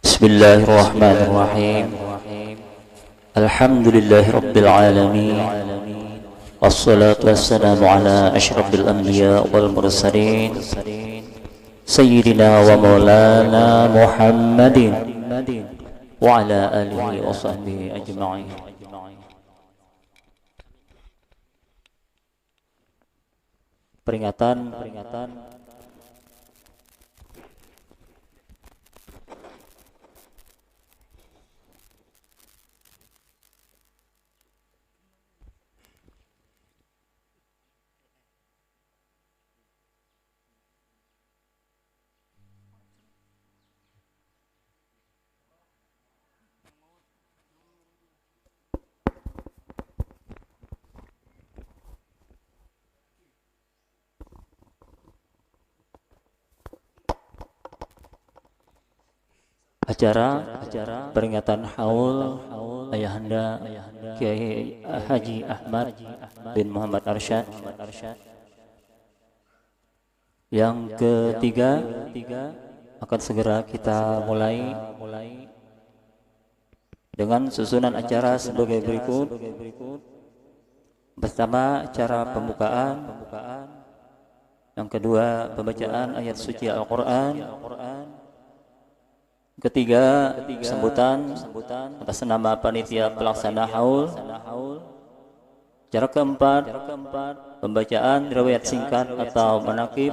Bismillahirrahmanirrahim. Alhamdulillahirabbil alamin. Wassalatu wassalamu ala asyrafil anbiya wal mursalin sayyidina wa maulana Muhammadin wa ala alihi wa sahbihi ajma'in. Peringatan acara peringatan haul Ayahanda Kiai Haji Ahmad bin Muhammad Arsyad yang ketiga akan segera kita mulai dengan susunan acara sebagai berikut. Pertama, acara pembukaan, yang kedua pembacaan ayat suci Al-Quran, ketiga sambutan atas nama panitia pelaksana haul, acara keempat pembacaan riwayat singkat atau manaqib,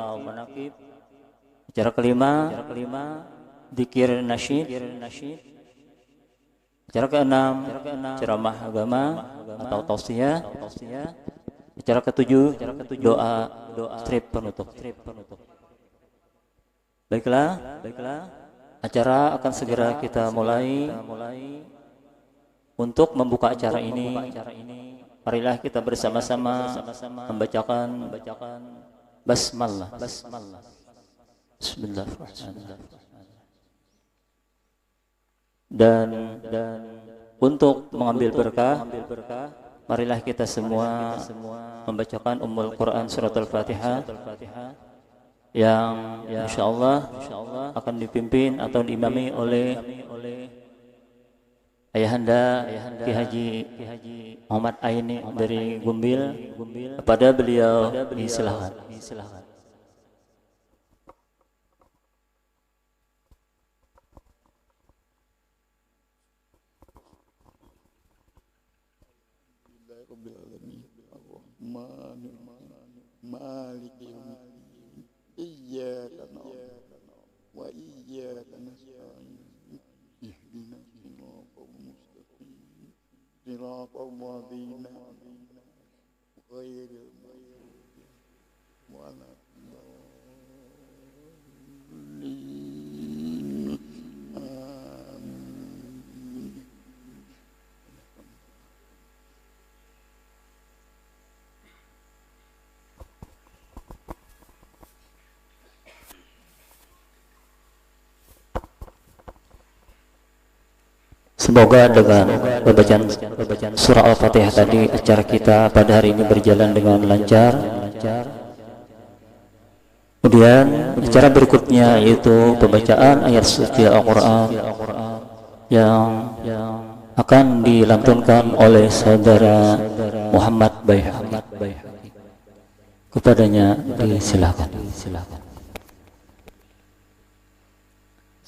acara kelima dzikir nasyid, acara keenam ceramah agama atau tausiah, acara ketujuh doa strip penutup. Baiklah, acara akan segera kita mulai. Untuk membuka acara ini, marilah kita bersama-sama membacakan basmalah. Bismillahirrahmanirrahim. Dan untuk mengambil berkah, marilah kita semua membacakan Ummul Quran surat Al-Fatihah yang insyaallah akan dipimpin atau diimami oleh Ayahanda Ki Haji Muhammad Aini dari Gumbil. Kepada beliau disilahkan. Iyyaka na'budu wa iyyaka nasta'in ihdinas siratal mustaqim siratal ladzina an'amta 'alaihim ghairil maghdubi 'alaihim waladdallin. Amin. Semoga dengan pembacaan surah Al-Fatihah tadi, acara kita pada hari ini berjalan dengan lancar. Kemudian acara berikutnya yaitu pembacaan ayat suci Al-Quran yang akan dilantunkan oleh saudara Muhammad Baihaqi. Kepadanya disilakan.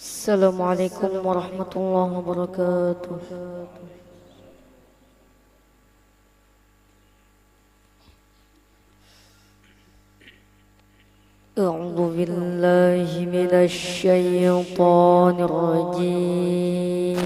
Assalamualaikum warahmatullahi wabarakatuh. A'udzu billahi minasy syaithanir rajim.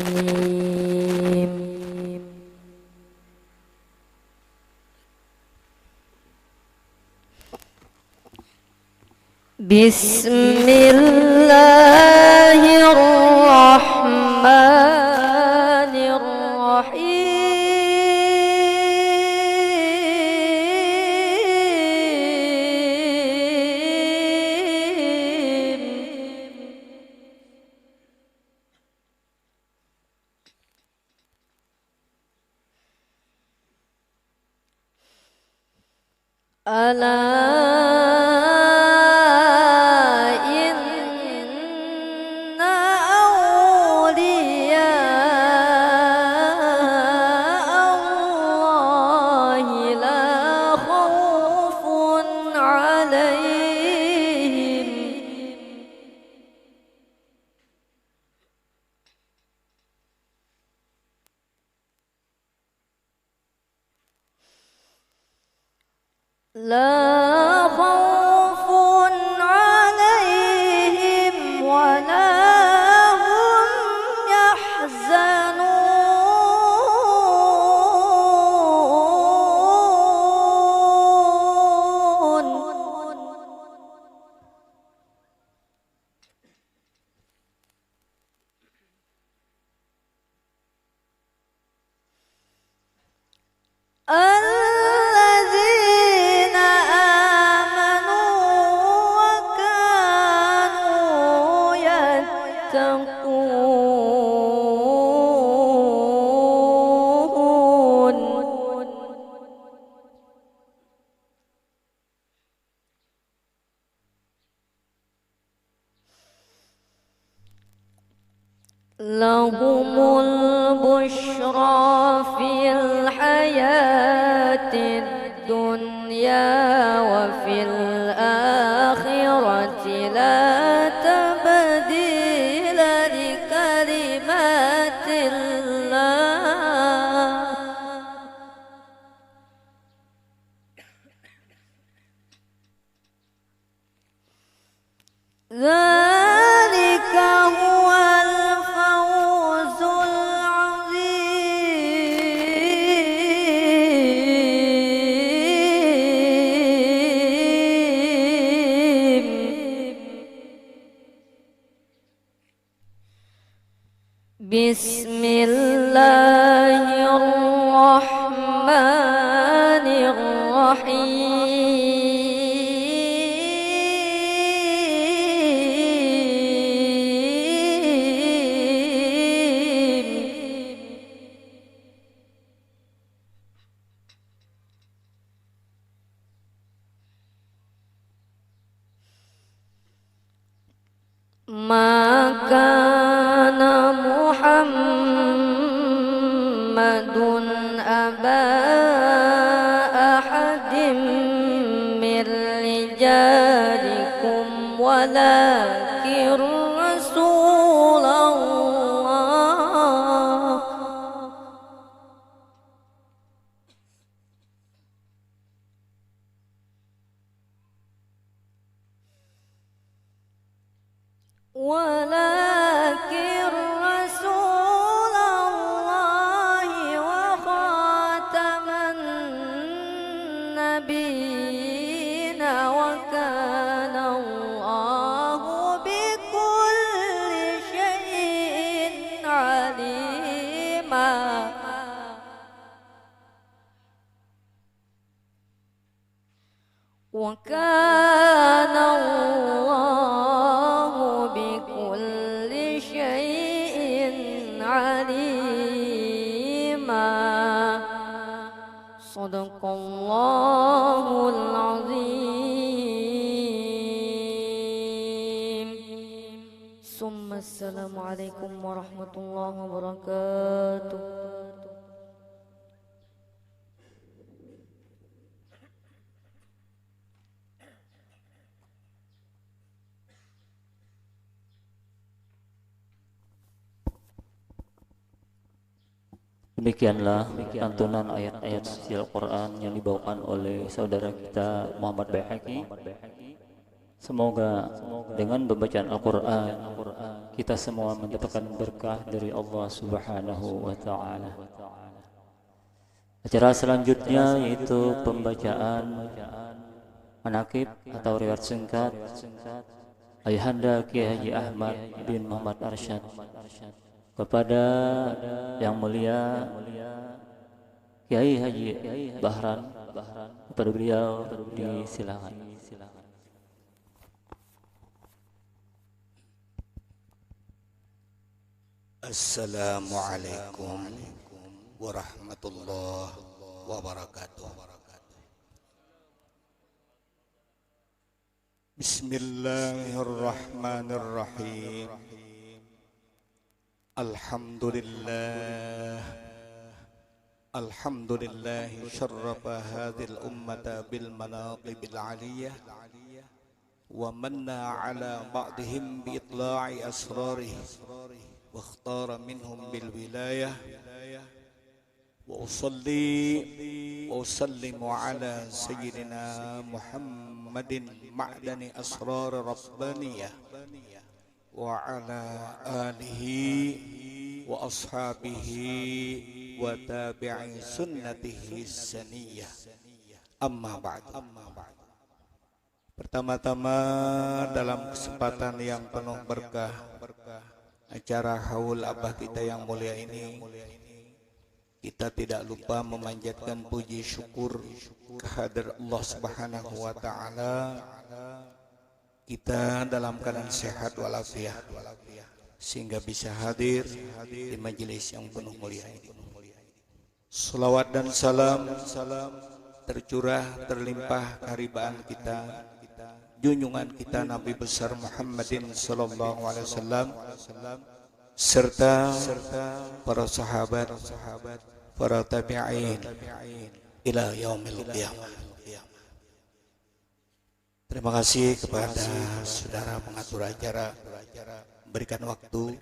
Ala لا خوف عليهم ولا هم يحزنون الذين آمنوا وكانوا يتقون لهم البشرى في الحياة الدنيا وفي الآخرة لا تبديل لكلمات الله ذلك هو الفوز العظيم بسم الله الرحمن الرحيم ما كان محمد أبا أحد من رجالكم ولكن رسول الله ولكن رسول الله وخاتم النبيين وكان الله بكل شيء عليما وكان الله بكل شيء عليما صدق الله العظيم ثم السلام عليكم ورحمة الله وبركاته. Demikianlah lantunan ayat-ayat suci Al-Quran yang dibawakan oleh saudara kita Muhammad Baihaqi. Semoga dengan pembacaan Al-Quran kita semua mendapatkan berkah dari Allah Subhanahu wa Ta'ala. Acara selanjutnya yaitu pembacaan manaqib atau riwayat singkat Ayahanda Kiai Haji Ahmad bin Muhammad Arsyad kepada yang mulia Kiai Haji Bahran. Kepada beliau disilakan. Assalamualaikum warahmatullahi wabarakatuh. Bismillahirrahmanirrahim. Alhamdulillah. Alhamdulillah syarrafa hadhil ummata bil manaqibil aliyah wa manna ala ba'dihim bi itla'i asrarih wa ikhtara minhum bil wilayah وأصلي وأسلم على سيدنا محمد معدن أسرار ربانية وعلى آله وأصحابه وتابعي سنته السنية أما بعد. Pertama-tama dalam kesempatan yang penuh berkah acara haul abah kita yang mulia ini, kita tidak lupa memanjatkan puji syukur kehadirat Allah Subhanahu wa taala. Kita dalam keadaan sehat walafiat sehingga bisa hadir di majelis yang penuh mulia ini. Salawat dan salam tercurah terlimpah keharibaan kita, junjungan kita Nabi besar Muhammadin sallallahu alaihi wasallam serta para sahabat, para tabi'in ila yaumil qiyamah. Terima kasih kepada saudara pengatur acara berikan waktu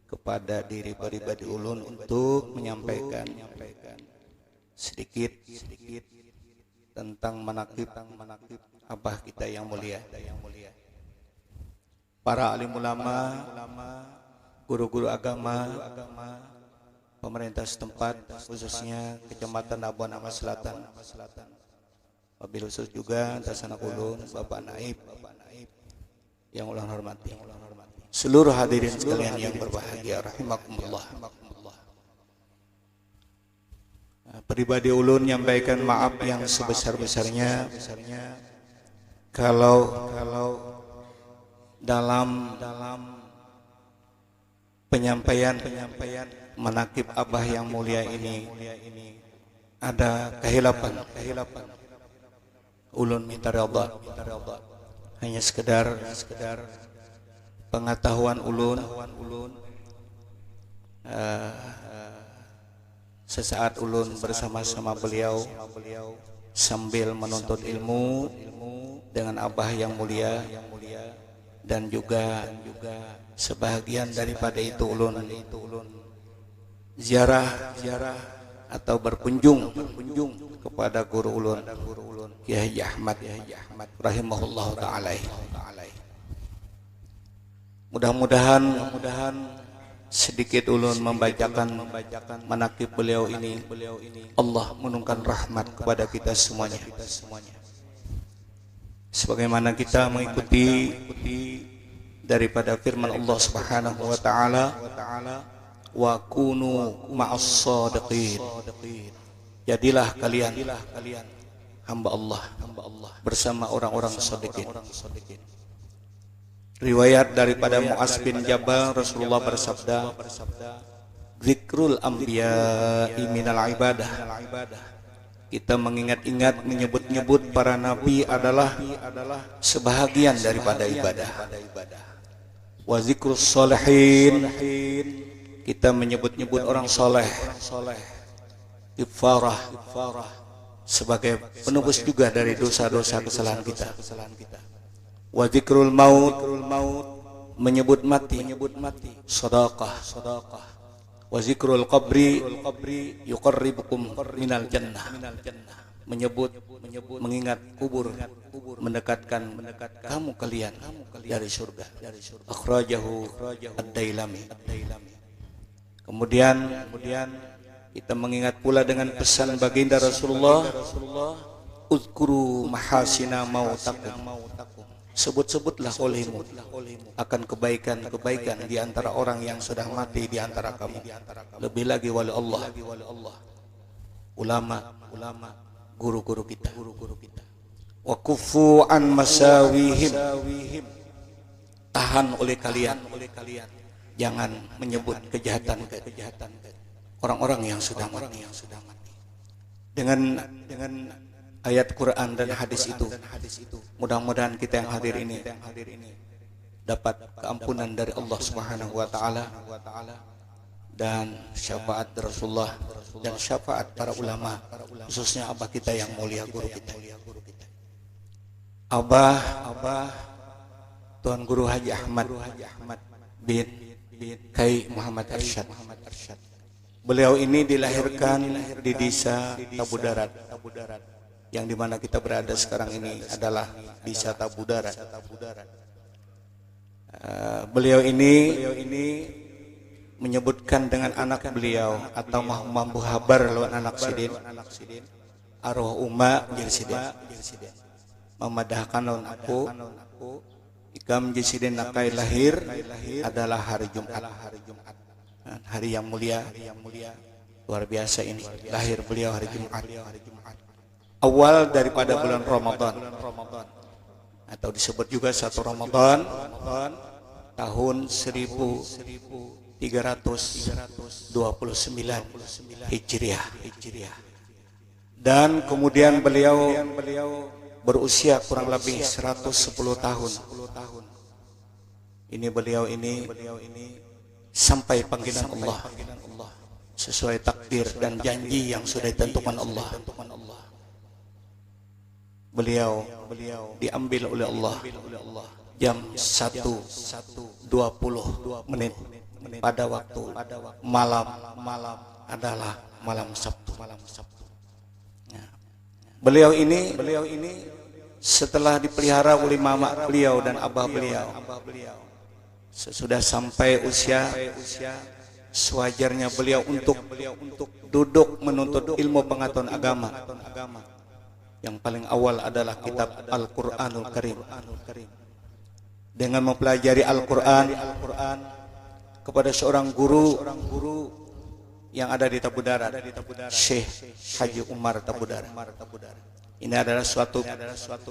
kepada diri pribadi ulun untuk menyampaikan sedikit tentang manaqib abah kita yang mulia. Para alim ulama, guru-guru agama, pemerintah setempat, khususnya Kecamatan Abuan Amas Selatan, wabil khusus juga Tasanak Ulun, Bapak Naib yang ulang hormati, seluruh hadirin sekalian yang berbahagia rahimakumullah. Pribadi ulun menyampaikan maaf yang sebesar-besarnya kalau dalam penyampaian manaqib abah yang mulia ini ada kehilapan. Ulun minta ridha, hanya sekedar pengetahuan ulun. Sesaat ulun bersama-sama beliau sambil menuntut ilmu dengan abah yang mulia, dan juga sebahagian daripada itu ulun ziarah atau berkunjung kepada guru ulun Kiai Ahmad rahimahullah taala. Mudah-mudahan sedikit ulun membacakan manaqib beliau ini, Allah menurunkan rahmat kepada kita semuanya. Sebagaimana kita mengikuti daripada firman Allah Subhanahu wa taala, wa kunu ma'as shadiqin. Jadilah kalian hamba Allah bersama orang-orang shadiqin. Riwayat daripada Mu'az bin Jabal, Rasulullah bersabda, zikrul anbiya'i minal ibadah. Kita mengingat-ingat, menyebut-nyebut para nabi adalah sebahagian daripada ibadah. Wa zikrus sholihin, kita menyebut-nyebut orang soleh, ifarah, sebagai penebus juga dari dosa-dosa kesalahan kita. Wa zikrul maut, menyebut mati, sedekah. Wa zikrul qabri yuqarribukum minal jannah, menyebut mengingat kubur mendekatkan kamu kalian dari surga. Akhrajahu ad-Dailami. Kemudian kita mengingat pula dengan pesan baginda Rasulullah, uzkuru mahasina mautakum, sebut-sebutlah olehmu akan kebaikan-kebaikan di antara orang yang sudah mati di antara kamu. Lebih lagi wali Allah, ulama, guru-guru kita. Wa kufu an masawihim, tahan oleh kalian, jangan menyebut kejahatan orang-orang yang sudah mati. Dengan ayat Quran dan hadis itu, mudah-mudahan kita yang hadir ini dapat keampunan dari Allah Subhanahu wa taala dan syafaat Rasulullah dan syafaat para ulama, khususnya abah kita yang mulia, guru kita. Abah Tuan Guru Haji Ahmad bin Kiai Muhammad Arsyad Beliau ini dilahirkan di desa Tabu Darat, yang dimana kita berada sekarang ini adalah desa Tabu Darat. Beliau ini menyebutkan dengan anak beliau atau mampu habar lawan anak sidin arwah umma jirsidin memadahkan lawan aku ikam jirsidin nakai lahir adalah hari Jumat, hari yang mulia, luar biasa ini. Lahir beliau hari Jumat, awal daripada bulan Ramadan, atau disebut juga 1 Ramadan tahun 1329 Hijriah. Dan kemudian beliau berusia kurang lebih 110 tahun. Ini beliau ini sampai panggilan Allah sesuai takdir dan janji yang sudah ditentukan Allah. Beliau diambil oleh Allah jam 1:20 pada waktu malam adalah malam Sabtu. Beliau ini setelah dipelihara oleh mama beliau dan abah beliau, sesudah sampai usia sewajarnya beliau untuk duduk menuntut ilmu pengetahuan agama. Yang paling awal adalah kitab Al-Quranul Karim. Dengan mempelajari Al-Quran kepada seorang guru yang ada di Tabu Darat, Syekh Haji Umar Tabu Darat. Ini adalah suatu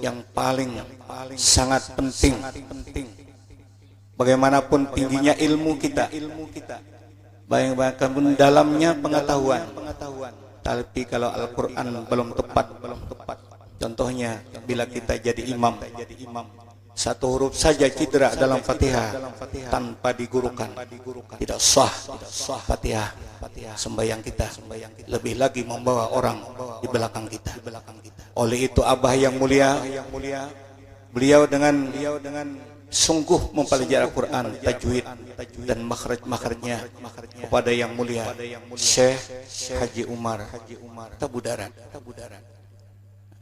yang paling sangat penting. Bagaimanapun tingginya ilmu kita, bagaimanapun dalamnya pengetahuan, tapi kalau Al-Quran belum tepat, contohnya bila kita jadi imam, satu huruf saja cedera dalam Fatihah tanpa digurukan, tidak sah Fatihah sembahyang kita, lebih lagi membawa orang di belakang kita. Oleh itu abah yang mulia, beliau dengan sungguh mempelajari Al-Quran, tajwid dan makhraj-makhrajnya kepada yang mulia Syekh Haji Umar Tabu Darat,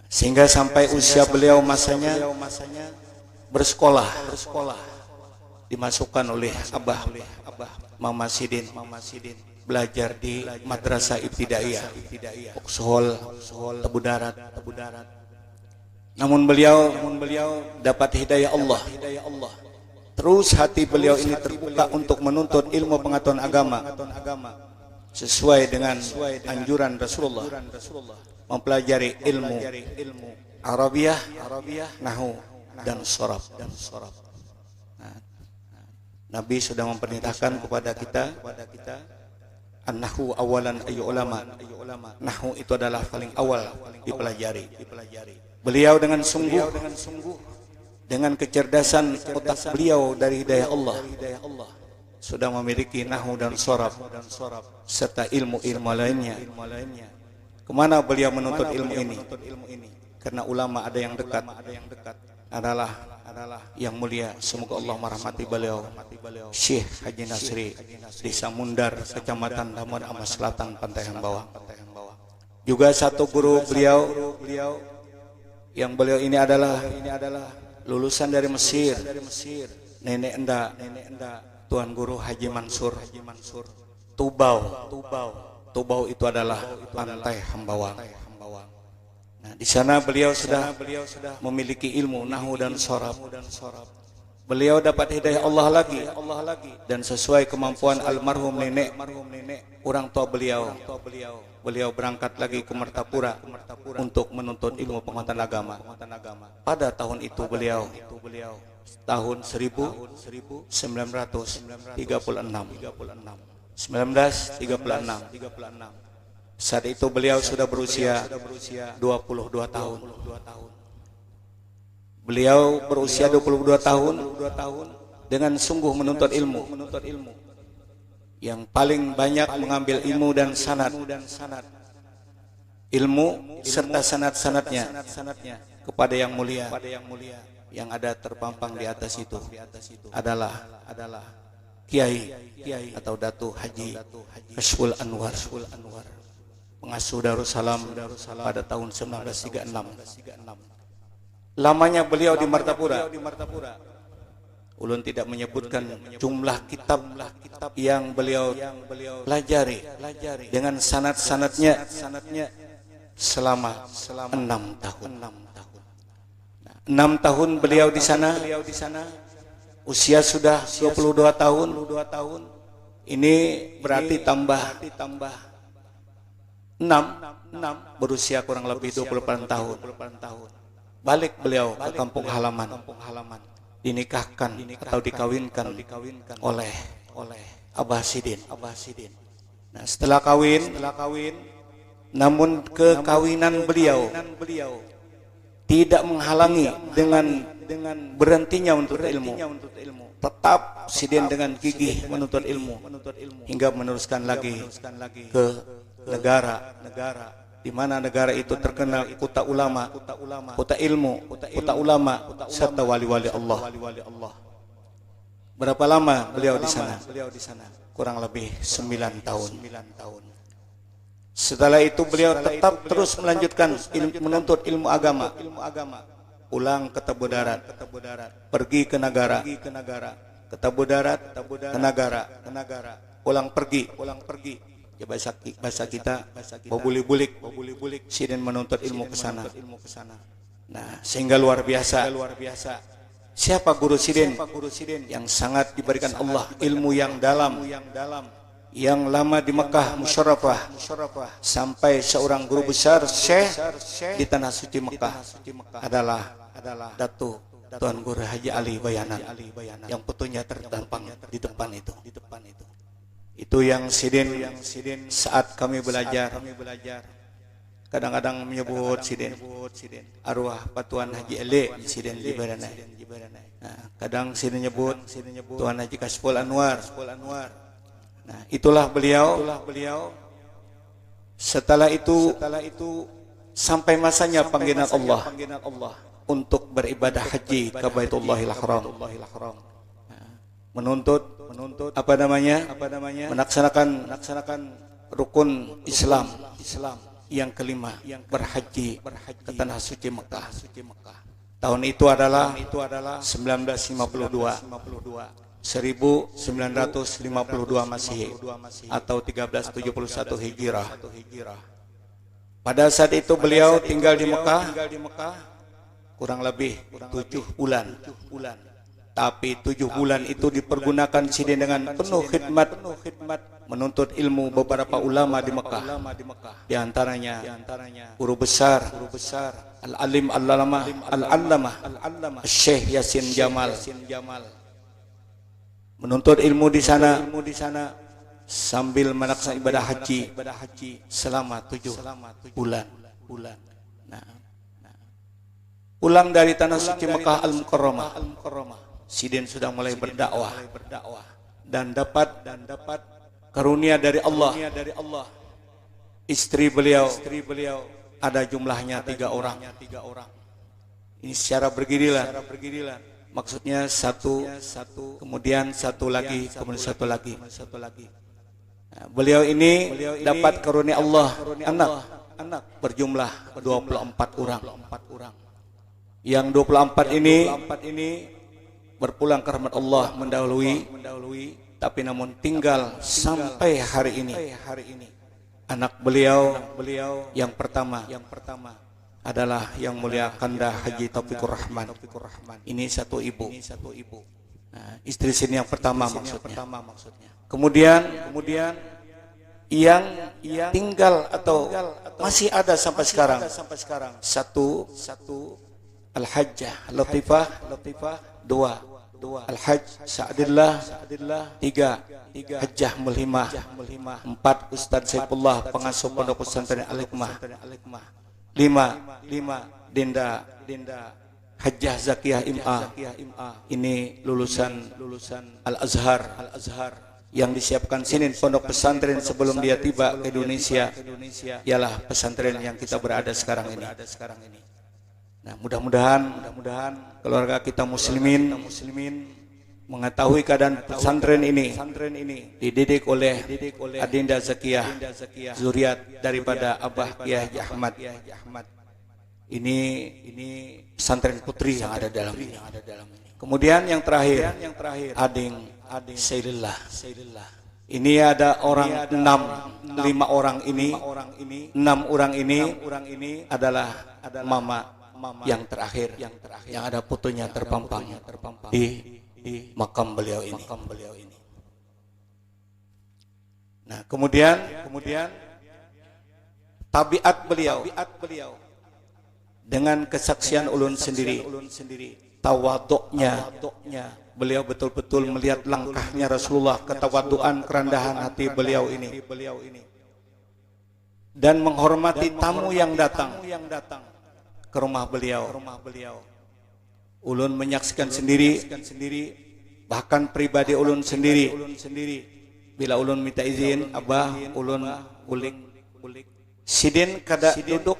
sehingga sampai usia beliau masanya bersekolah, dimasukkan oleh abah Mama Sidin belajar di Madrasah Ibtidaiyah Uqsuhol Tabu Darat. Namun beliau dapat hidayah Allah. Terus hati beliau ini terbuka untuk menuntut ilmu pengetahuan agama sesuai dengan anjuran Rasulullah, mempelajari ilmu Arabiyah, Nahwu dan Shorab. Nabi sudah memperintahkan kepada kita an-nahwu awalan ayu ulama. Nahwu itu adalah paling awal dipelajari. Beliau dengan sungguh, dengan kecerdasan otak beliau dari hidayah Allah, sudah memiliki nahwu dan shorab serta ilmu-ilmu lainnya. Kemana beliau menuntut ilmu ini? Karena ulama ada yang dekat adalah yang mulia, semoga Allah merahmati beliau, Syekh Haji Nasri di Samundar, Kecamatan Damun Amas Selatan, Pantai Hambawang. Juga satu guru beliau, yang beliau ini adalah lulusan dari Mesir, nenek enda Tuan Guru Haji Mansur Tubau itu adalah Pantai Hambawang. Nah, di sana beliau sudah memiliki ilmu nahwu dan shorab. Beliau dapat hidayah Allah lagi, dan sesuai kemampuan almarhum nenek orang tua beliau berangkat lagi ke Martapura untuk menuntut ilmu pengetahuan agama. Pada tahun itu beliau tahun 1936. Saat itu beliau sudah berusia 22 tahun. Beliau berusia 22 tahun dengan sungguh menuntut ilmu. Yang paling banyak mengambil ilmu dan sanad. Ilmu serta sanad-sanadnya kepada yang mulia. Yang ada terpampang di atas itu adalah Kiai atau Datu Haji Kashful Anwar, pengasuh Darussalam pada tahun 1936. Lamanya beliau di Martapura. Ulun tidak menyebutkan jumlah kitab yang beliau pelajari dengan sanad-sanadnya selama 6 tahun. 6 tahun beliau di sana. Usia sudah 22 tahun. Ini berarti tambah 6 berusia kurang lebih 28 tahun. Balik beliau ke kampung halaman, dinikahkan atau dikawinkan oleh Abah Sidin. Nah, setelah kawin, namun kekawinan beliau tidak menghalangi dengan berhentinya untuk ilmu. Tetap Sidin dengan gigih menuntut ilmu hingga meneruskan lagi ke negara di mana negara itu terkenal kota ulama, kota ilmu, kota ulama serta wali-wali Allah. Berapa lama beliau di sana? Kurang lebih 9 tahun. Setelah itu beliau tetap terus melanjutkan menuntut ilmu agama. Pulang ke Tebu Darat, pergi ke Nagara, ke Tebu Darat, ke Nagara, pulang pergi. Ya bahasa kita bobulik-bulik. Sidin menuntut ilmu ke sana. Nah, sehingga luar biasa. Siapa guru Sidin? Yang sangat diberikan Allah ilmu yang dalam, yang lama di Mekah Musyarrafah, sampai seorang guru besar Syekh di tanah suci Mekah adalah Datu Tuan Guru Haji Ali Bayanan, yang fotonya terdampang di depan itu. Itu yang Sidin saat kami belajar kadang-kadang menyebut Sidin arwah Patuan Haji Ele Sidin di Baranai. Nah, kadang Sidin nyebut Tuan Haji Kashful Anwar. Nah, itulah beliau. Setelah itu sampai masanya panggilan Allah untuk beribadah haji ke Baitullahil Haram. Menuntut apa namanya? Melaksanakan rukun Islam yang kelima, berhaji ke tanah suci Mekah. Tahun itu adalah 1952 Masehi atau 1371 Hijrah. Pada saat itu beliau tinggal di Mekah kurang lebih 7 bulan. Tapi 7 bulan itu dipergunakan Sidin dengan penuh khidmat menuntut ilmu beberapa ulama di Mekah. Di antaranya guru besar Al-Alim Al-Allamah Syekh Yasin Jamal. Menuntut ilmu di sana sambil melaksanakan ibadah haji selama 7 bulan. Nah, pulang dari tanah suci Mekah Al-Mukarramah, Sidin sudah mulai berdakwah dan dapat karunia dari Allah. Istri beliau ada jumlahnya 3 orang. Ini secara bergiliran. Maksudnya satu, kemudian satu lagi, kemudian satu lagi. Nah, beliau ini dapat karunia Allah anak berjumlah 24 orang. Yang 24 ini berpulang ke rahmat Allah mendahului, tapi namun tinggal sampai hari ini. Anak beliau yang pertama adalah yang mulia Kanda Haji Taufikur Rahman. Ini satu ibu. Nah, istri sini yang pertama maksudnya. Kemudian yang tinggal atau masih ada sampai sekarang satu Al-Hajjah Latifah, 2 Al-Hajj Sa'adillah, 3 Hajjah Mulhimah, 4 Ustadz Saifullah pengasuh pondok pesantren Al-Hikmah, 5 Dinda Hajjah Zakiyah Im'a. Ini lulusan Al-Azhar yang disiapkan Sidin pondok pesantren sebelum dia tiba ke Indonesia. Ialah pesantren yang kita berada sekarang ini. Nah, mudah-mudahan keluarga kita muslimin mengetahui keadaan pesantren ini dididik oleh Adinda Zakiyah zuriat daripada Abah Kiai Ahmad. Ini pesantren putri yang ada dalam ini. Kemudian yang terakhir Ading Sailillah. Ini ada orang 6 orang ini adalah mama yang terakhir yang ada fotonya terpampang di makam beliau ini. Nah, kemudian tabiat beliau dengan kesaksian ulun sendiri, tawaduknya beliau betul-betul melihat langkahnya Rasulullah, ketawaduan kerendahan hati beliau ini, dan menghormati tamu yang datang ke rumah beliau. Ulun menyaksikan sendiri, bahkan pribadi ulun sendiri. Bila ulun minta izin, Abah, ulun ulik. Sidin kada duduk,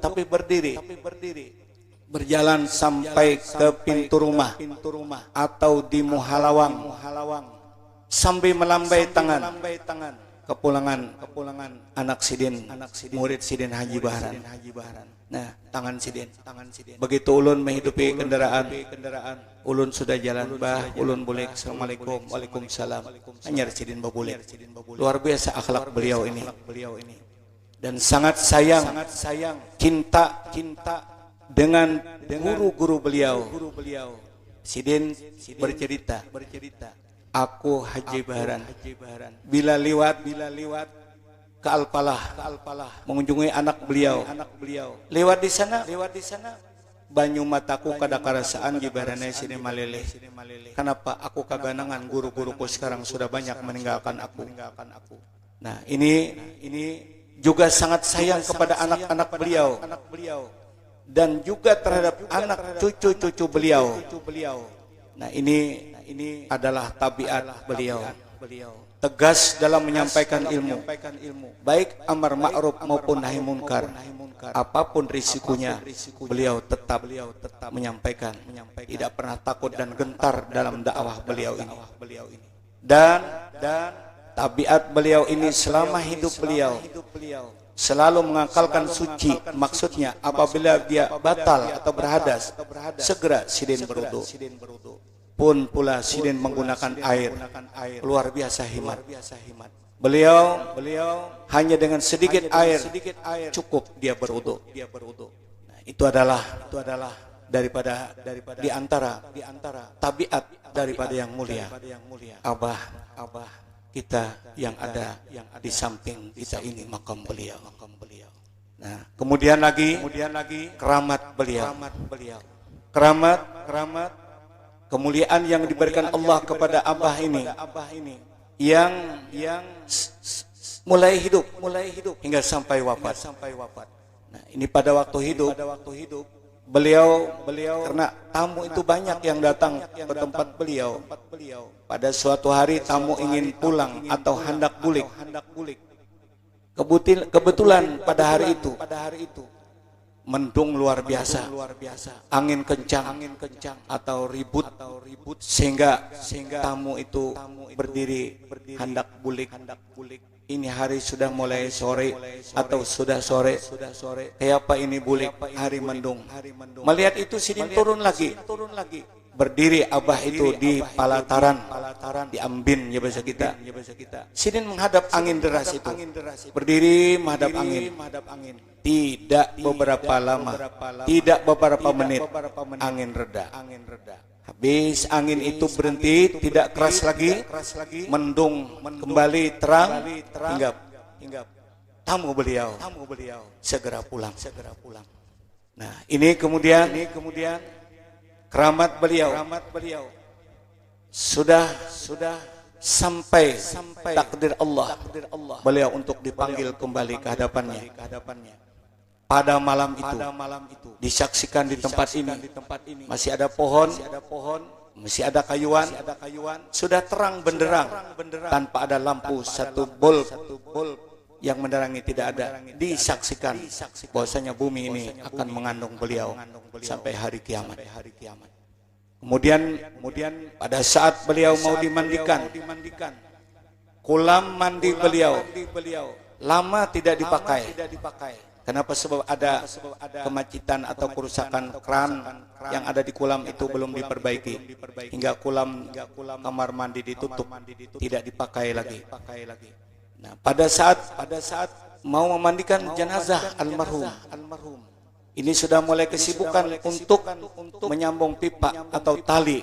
tapi berdiri. Berjalan sampai ke pintu rumah atau di muhalawang, sambil melambai tangan. Kepulangan anak Sidin, murid Sidin Haji Baharan. Nah, tangan Sidin. Begitu ulun menghidupi kendaraan, ulun sudah jalan, bah, ulun bulik, assalamualaikum, waalaikumsalam. Hanya Sidin babulik. Luar biasa akhlak beliau ini. Dan sangat sayang, cinta dengan guru-guru beliau. Sidin bercerita, aku Haji Baharan bila liwat ke Alpalah mengunjungi anak beliau. Lewat di sana banyu mataku kada karasaan Jibarane sini malele. Kenapa aku kaganangan guru-guruku sekarang sudah banyak meninggalkan aku. Nah, ini juga sangat sayang kepada anak-anak beliau dan juga terhadap anak cucu-cucu beliau. Nah, ini adalah tabiat beliau. Tegas dalam menyampaikan ilmu, baik amar ma'ruf maupun nahi munkar. Apapun risikonya, beliau tetap menyampaikan. Tidak pernah takut dan gentar dalam dakwah beliau ini. Dan tabiat beliau ini selama hidup beliau selalu mengakalkan suci. Maksudnya apabila dia batal atau berhadas, segera Sidin berwudu. Pun pula Sidin menggunakan air. Luar biasa himat. Beliau hanya dengan sedikit air cukup dia berwudu. Nah, itu adalah daripada di antara tabiat daripada yang mulia. Abah kita yang ada di samping kita ini makam beliau. Nah, kemudian lagi keramat beliau. Keramat kemuliaan yang diberikan Allah kepada Abah ini yang mulai hidup hingga sampai wafat. Nah, ini pada waktu hidup beliau karena tamu itu banyak yang datang ke tempat beliau. Pada suatu hari tamu ingin pulang atau hendak bulik. Kebetulan pada hari itu mendung luar biasa, angin kencang atau ribut sehingga tamu itu berdiri hendak bulik. Ini hari sudah mulai sore atau sudah sore. Kayak apa ini bulik hari mendung. Melihat itu Sidin turun lagi. Berdiri Abah itu di palataran, di ambin ya bahasa kita. Sidin menghadap angin deras itu. Berdiri menghadap angin. Tidak beberapa lama, tidak beberapa menit, angin reda. Habis angin itu berhenti, tidak keras lagi, mendung kembali terang, hinggap. Tamu beliau segera pulang. Nah, ini kemudian keramat beliau sudah sampai takdir Allah beliau untuk dipanggil kembali ke hadapannya. Pada malam itu disaksikan di tempat ini masih ada pohon, masih ada kayuan, sudah terang benderang tanpa ada lampu satu bulb yang menerangi, tidak ada. Disaksikan bahwasanya bumi ini akan mengandung beliau sampai hari kiamat. Kemudian pada saat beliau mau dimandikan, kolam mandi beliau lama tidak dipakai. Kenapa? Sebab ada kemacetan atau kerusakan keran yang ada di kolam itu belum diperbaiki, hingga kolam kamar mandi ditutup, tidak dipakai lagi. Nah, pada saat mau memandikan jenazah almarhum, ini sudah mulai kesibukan untuk menyambung pipa atau tali,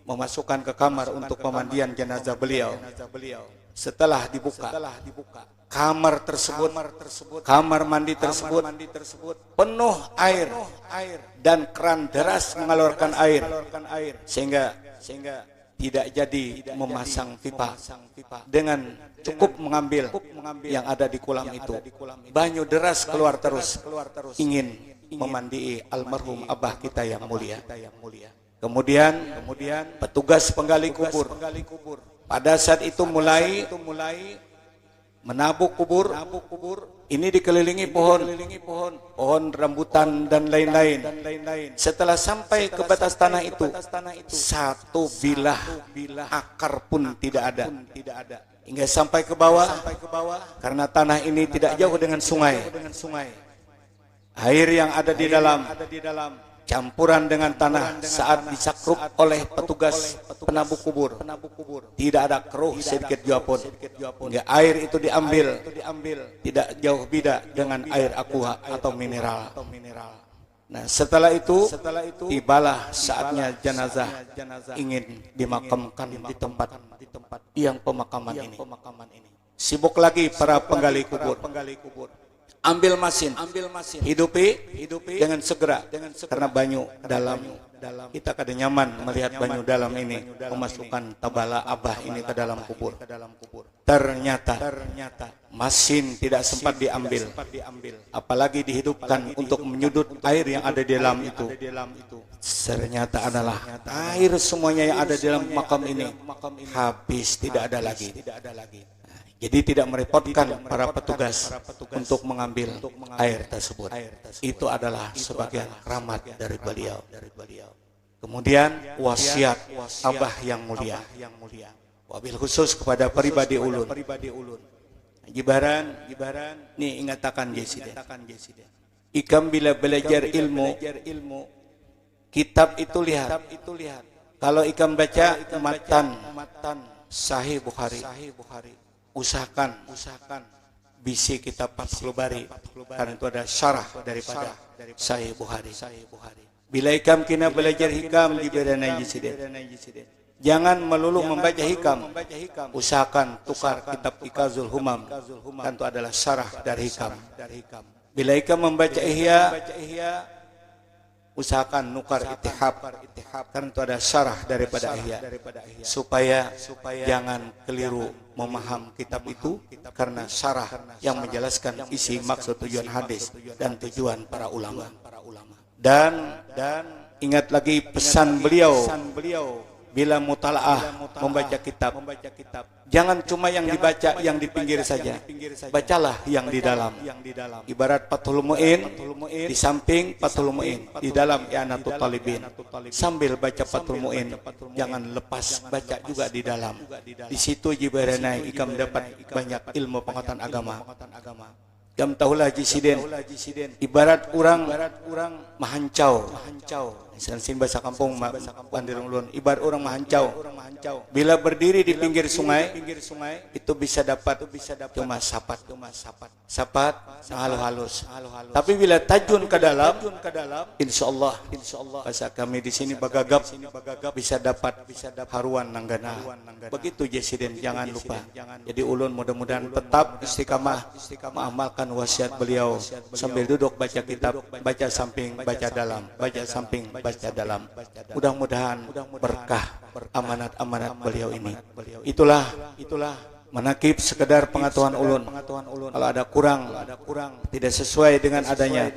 memasukkan ke kamar untuk pemandian jenazah beliau. Setelah dibuka, kamar mandi tersebut penuh air dan keran deras mengeluarkan air, sehingga tidak jadi memasang pipa. Dengan cukup mengambil yang ada di kolam itu, banyu deras keluar terus, ingin memandai almarhum abah kita yang mulia. Kemudian petugas penggali kubur pada saat itu mulai menabuk kubur. Ini dikelilingi pohon rambutan dan lain-lain. Setelah sampai ke batas tanah itu, satu bilah akar pun tidak ada. Hingga sampai ke bawah, karena tanah ini tidak jauh dengan sungai. Air yang ada di dalam campuran dengan tanah saat disakruk oleh petugas penabuk kubur, tidak ada keruh sedikit jua pun. Hingga air itu diambil, tidak jauh beda dengan air aqua atau mineral. Nah, setelah itu tibalah saatnya jenazah ingin dimakamkan di tempat yang pemakaman ini. Sibuk lagi para penggali kubur. Ambil mesin, hidupi dengan segera, karena banyu dalam. Kita kada nyaman melihat banyu dalam ini, memasukkan tabala abah ini ke dalam kubur. Ternyata mesin tidak sempat diambil, apalagi dihidupkan untuk menyudut air yang ada di dalam itu. Ternyata adalah air semuanya yang ada di dalam makam ini habis, tidak ada lagi. Jadi tidak merepotkan para petugas untuk mengambil air tersebut. Itu adalah sebagian rahmat dari beliau. Kemudian wasiat abah yang mulia, wabil khusus kepada pribadi ulun. Jibaran, nih ingatakan jeside. Ikam bila belajar ilmu, kitab itu lihat. Kalau ikam baca matan Sahih Bukhari, usahakan bisi kitab Fathul Bari, karena itu ada syarah daripada Sahih Bukhari. Bila ikam kena belajar hikam di berana jisiden, jangan melulu membaca hikam, usahakan tukar kitab Ikazul Humam, kan itu adalah syarah dari hikam. Bila ikam membaca ihya, usahakan nukar ittihab, karena itu ada syarah daripada ihya, supaya jangan keliru memaham kitab itu, karena syarah yang menjelaskan isi maksud tujuan hadis dan tujuan para ulama. Dan ingat lagi pesan beliau, bila mutalaah membaca kitab, jangan cuma yang dibaca yang di pinggir saja, bacalah yang di dalam. Ibarat Fathul Mu'in, di samping Fathul Mu'in, di dalam I'anatul Talibin. Sambil baca Fathul Mu'in, jangan lepas baca juga di dalam. Di situ jibaranai ikam dapat banyak ilmu pengetahuan agama. Jam tahulah jisiden, ibarat orang mahancau. Sin bahasa kampung Bandirung Ulun, ibarat orang mahancau. Bila berdiri di pinggir sungai, itu bisa dapat cuma sapat halus. Tapi bila tajun ke dalam, insya Allah bahasa kami di sini bagagap, bisa dapat haruan nanggana. Begitu jesiden, jangan lupa. Jadi ulun mudah-mudahan tetap istiqamah mengamalkan wasiat beliau, sambil duduk baca kitab, baca samping baca dalam, baca samping baca dalam. Mudah-mudahan berkah amanat-amanat beliau ini. Itulah menakib sekedar pengetahuan ulun. Kalau ada kurang tidak sesuai dengan adanya,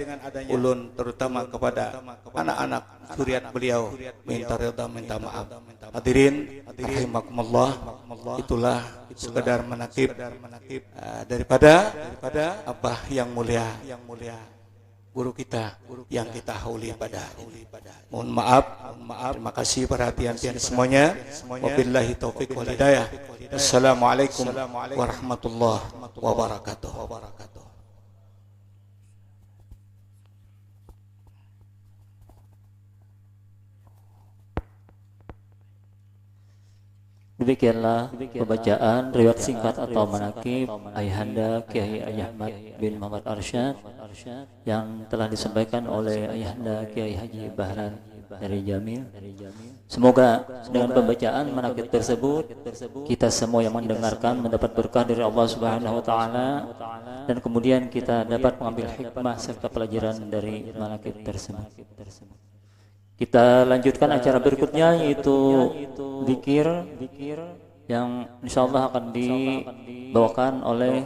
ulun terutama kepada anak-anak zuriat beliau minta ridha, minta maaf. Hadirin rahimakumullah, itulah sekedar menakib daripada abah yang mulia. guru kita yang kita hauli pada. Mohon maaf. Terima kasih perhatian semuanya. Wabillahi taufiq wal hidayah. Assalamualaikum warahmatullahi wabarakatuh. Demikianlah pembacaan riwayat singkat atau manaqib Ayahanda Kiai Ahmad bin Muhammad Arsyad yang telah disampaikan oleh Ayahanda Kiai Haji Bahran dari Jamil. Semoga dengan pembacaan manaqib tersebut kita semua yang mendengarkan mendapat berkah dari Allah Subhanahu wa taala, dan kemudian kita dapat mengambil hikmah serta pelajaran dari manaqib tersebut. Kita lanjutkan acara berikutnya, yaitu zikir yang insyaallah akan dibawakan oleh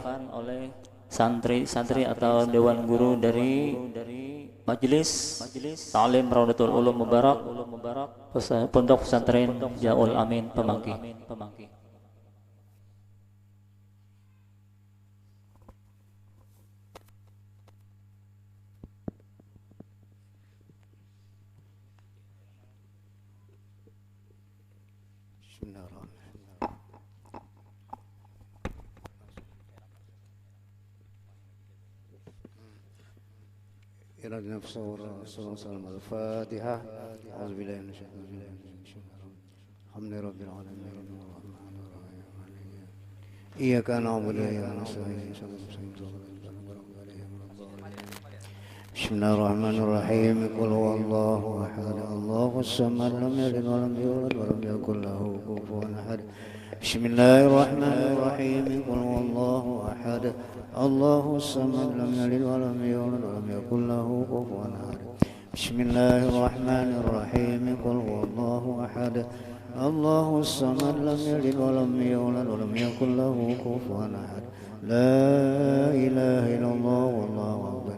santri-santri atau dewan guru dari Majelis Ta'lim Raudatul Ulum Mubarak Pondok Pesantren Jaul Amin Pemangki. إلى النفس والرسول صلى الله عليه وسلم. الفاتحة. أعوذ بالله من الشيطان الرجيم. الحمد لله رب العالمين الرحمن الرحيم إياك نعبد وإياك نستعين. بسم الله الرحمن الرحيم. قل هو الله أحد الله الصمد لم يلد ولم يولد ولم يكن له كفوا أحد. بسم الله الرحمن الرحيم. قل هو الله أحد الله الصمد لم يلد ولم يولد ولم يكن له كفوا أحد. بسم الله الرحمن الرحيم. قل هو الله أحد الله الصمد لم يلد ولم يولد ولم يكن له كفوا أحد. لا إله إلا الله والله أكبر.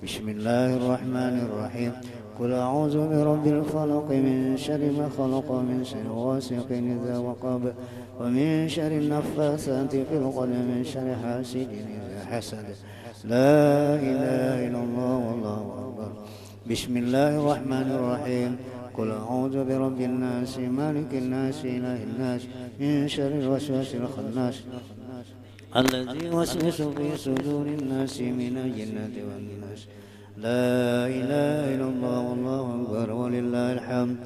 بسم الله الرحمن الرحيم. قل أعوذ برب الفلق من شر ما خلق من شر غاسق إذا وقب ومن شر النفاثات في العقد من شر حاسد إذا حسد. لا إله إلا الله والله أكبر. بسم الله الرحمن الرحيم. قل أعوذ برب الناس مالك الناس إله الناس من شر الوسواس الخناس الذي يوسوس في صدور الناس من الجنة والناس. لا إله إلا الله والله أكبر ولله الحمد.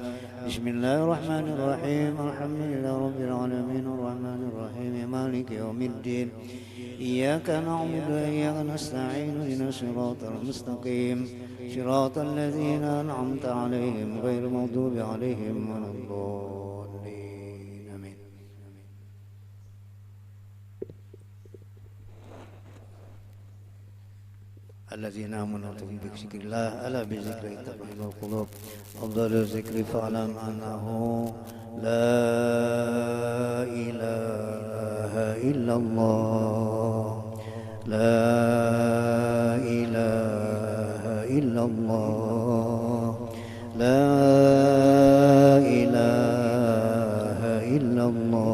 بسم الله الرحمن الرحيم. الحمد لله رب العالمين الرحمن الرحيم مالك يوم الدين. إياك نعبد وإياك نستعين اهدنا الصراط المستقيم صراط الذين أنعمت عليهم غير المغضوب عليهم ولا الضالين آمين. الذين آمنوا بذكر الله ألا بذكر تطمئن القلوب. أفضل الذكر فاعلم أنه لا إله إلا الله. لا إله إلا الله. لا إله إلا الله.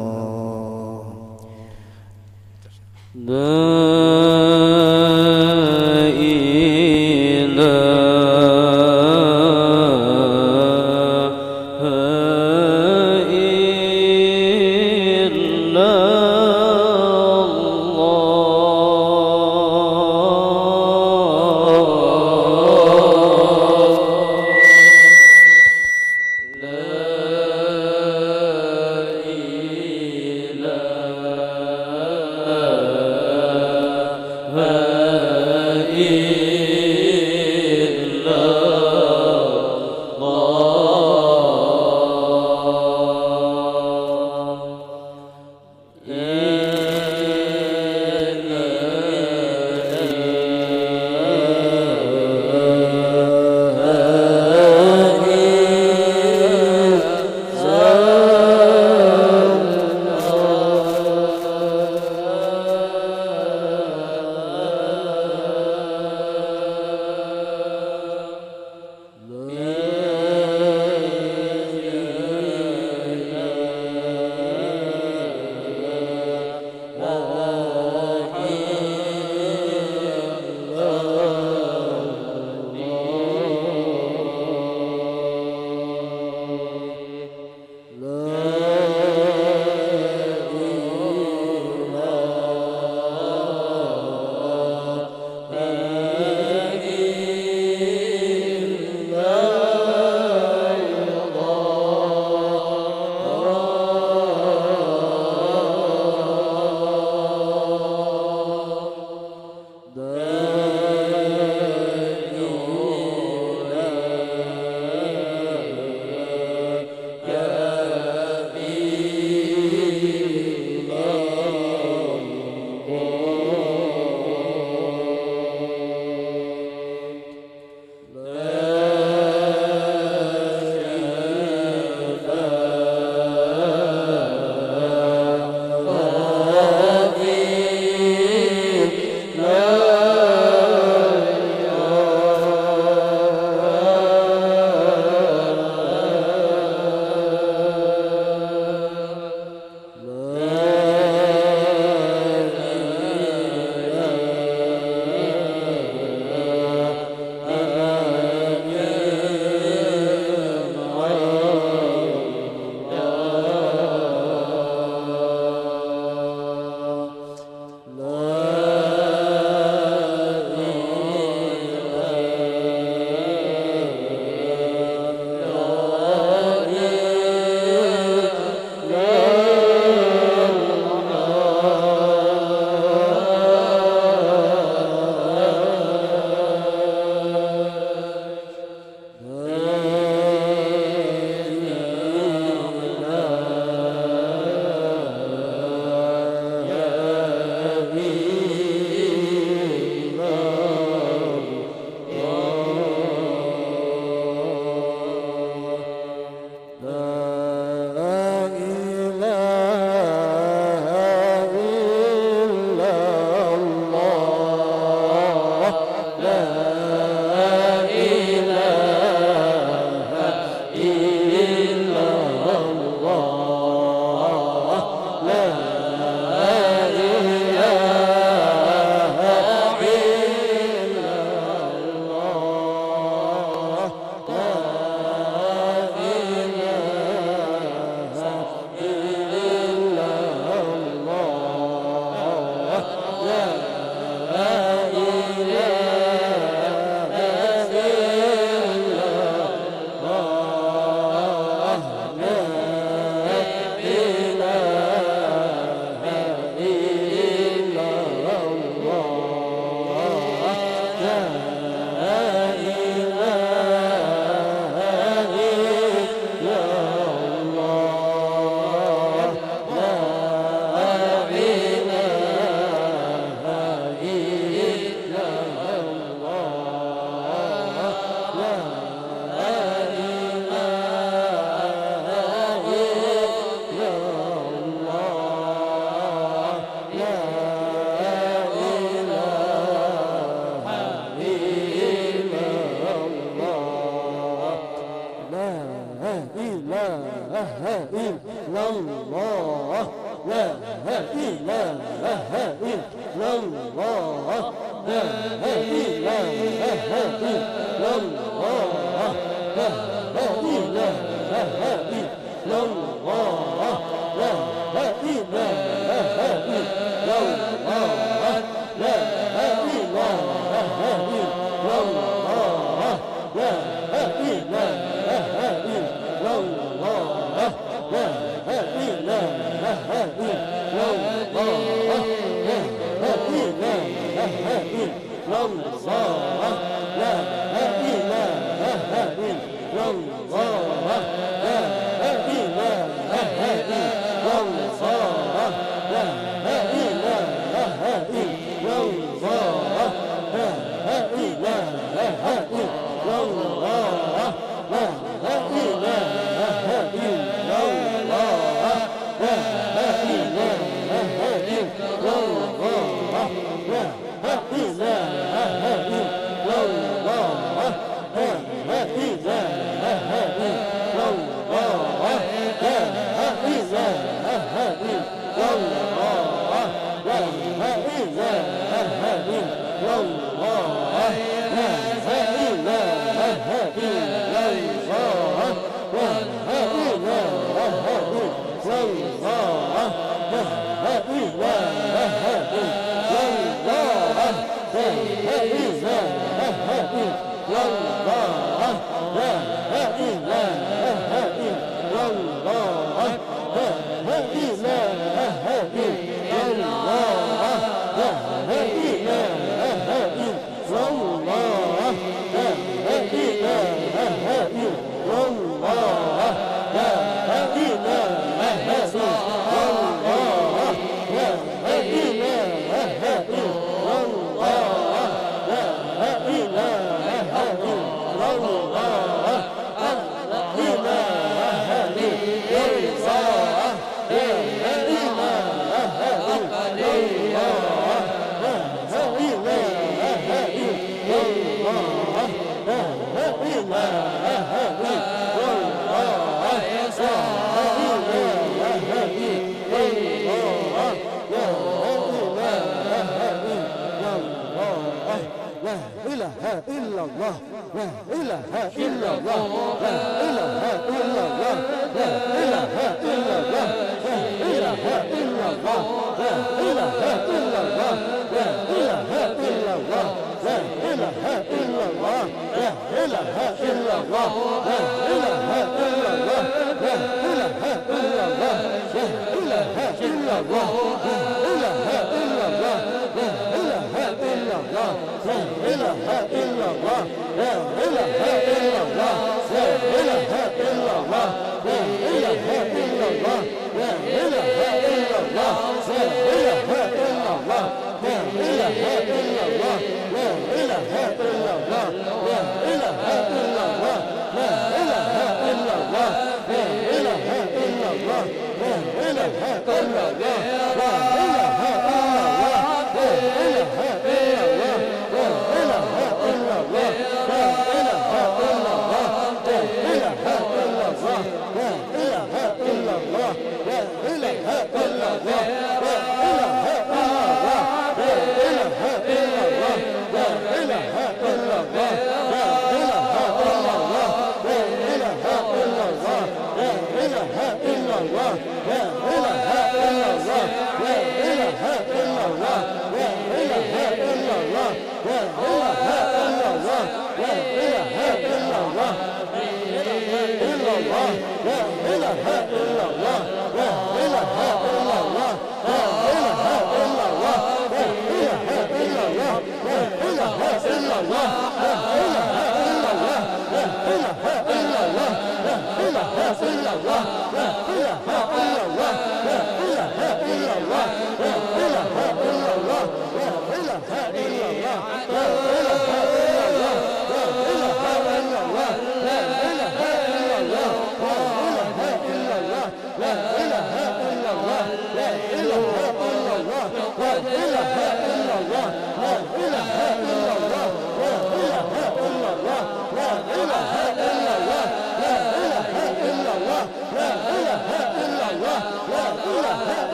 Allah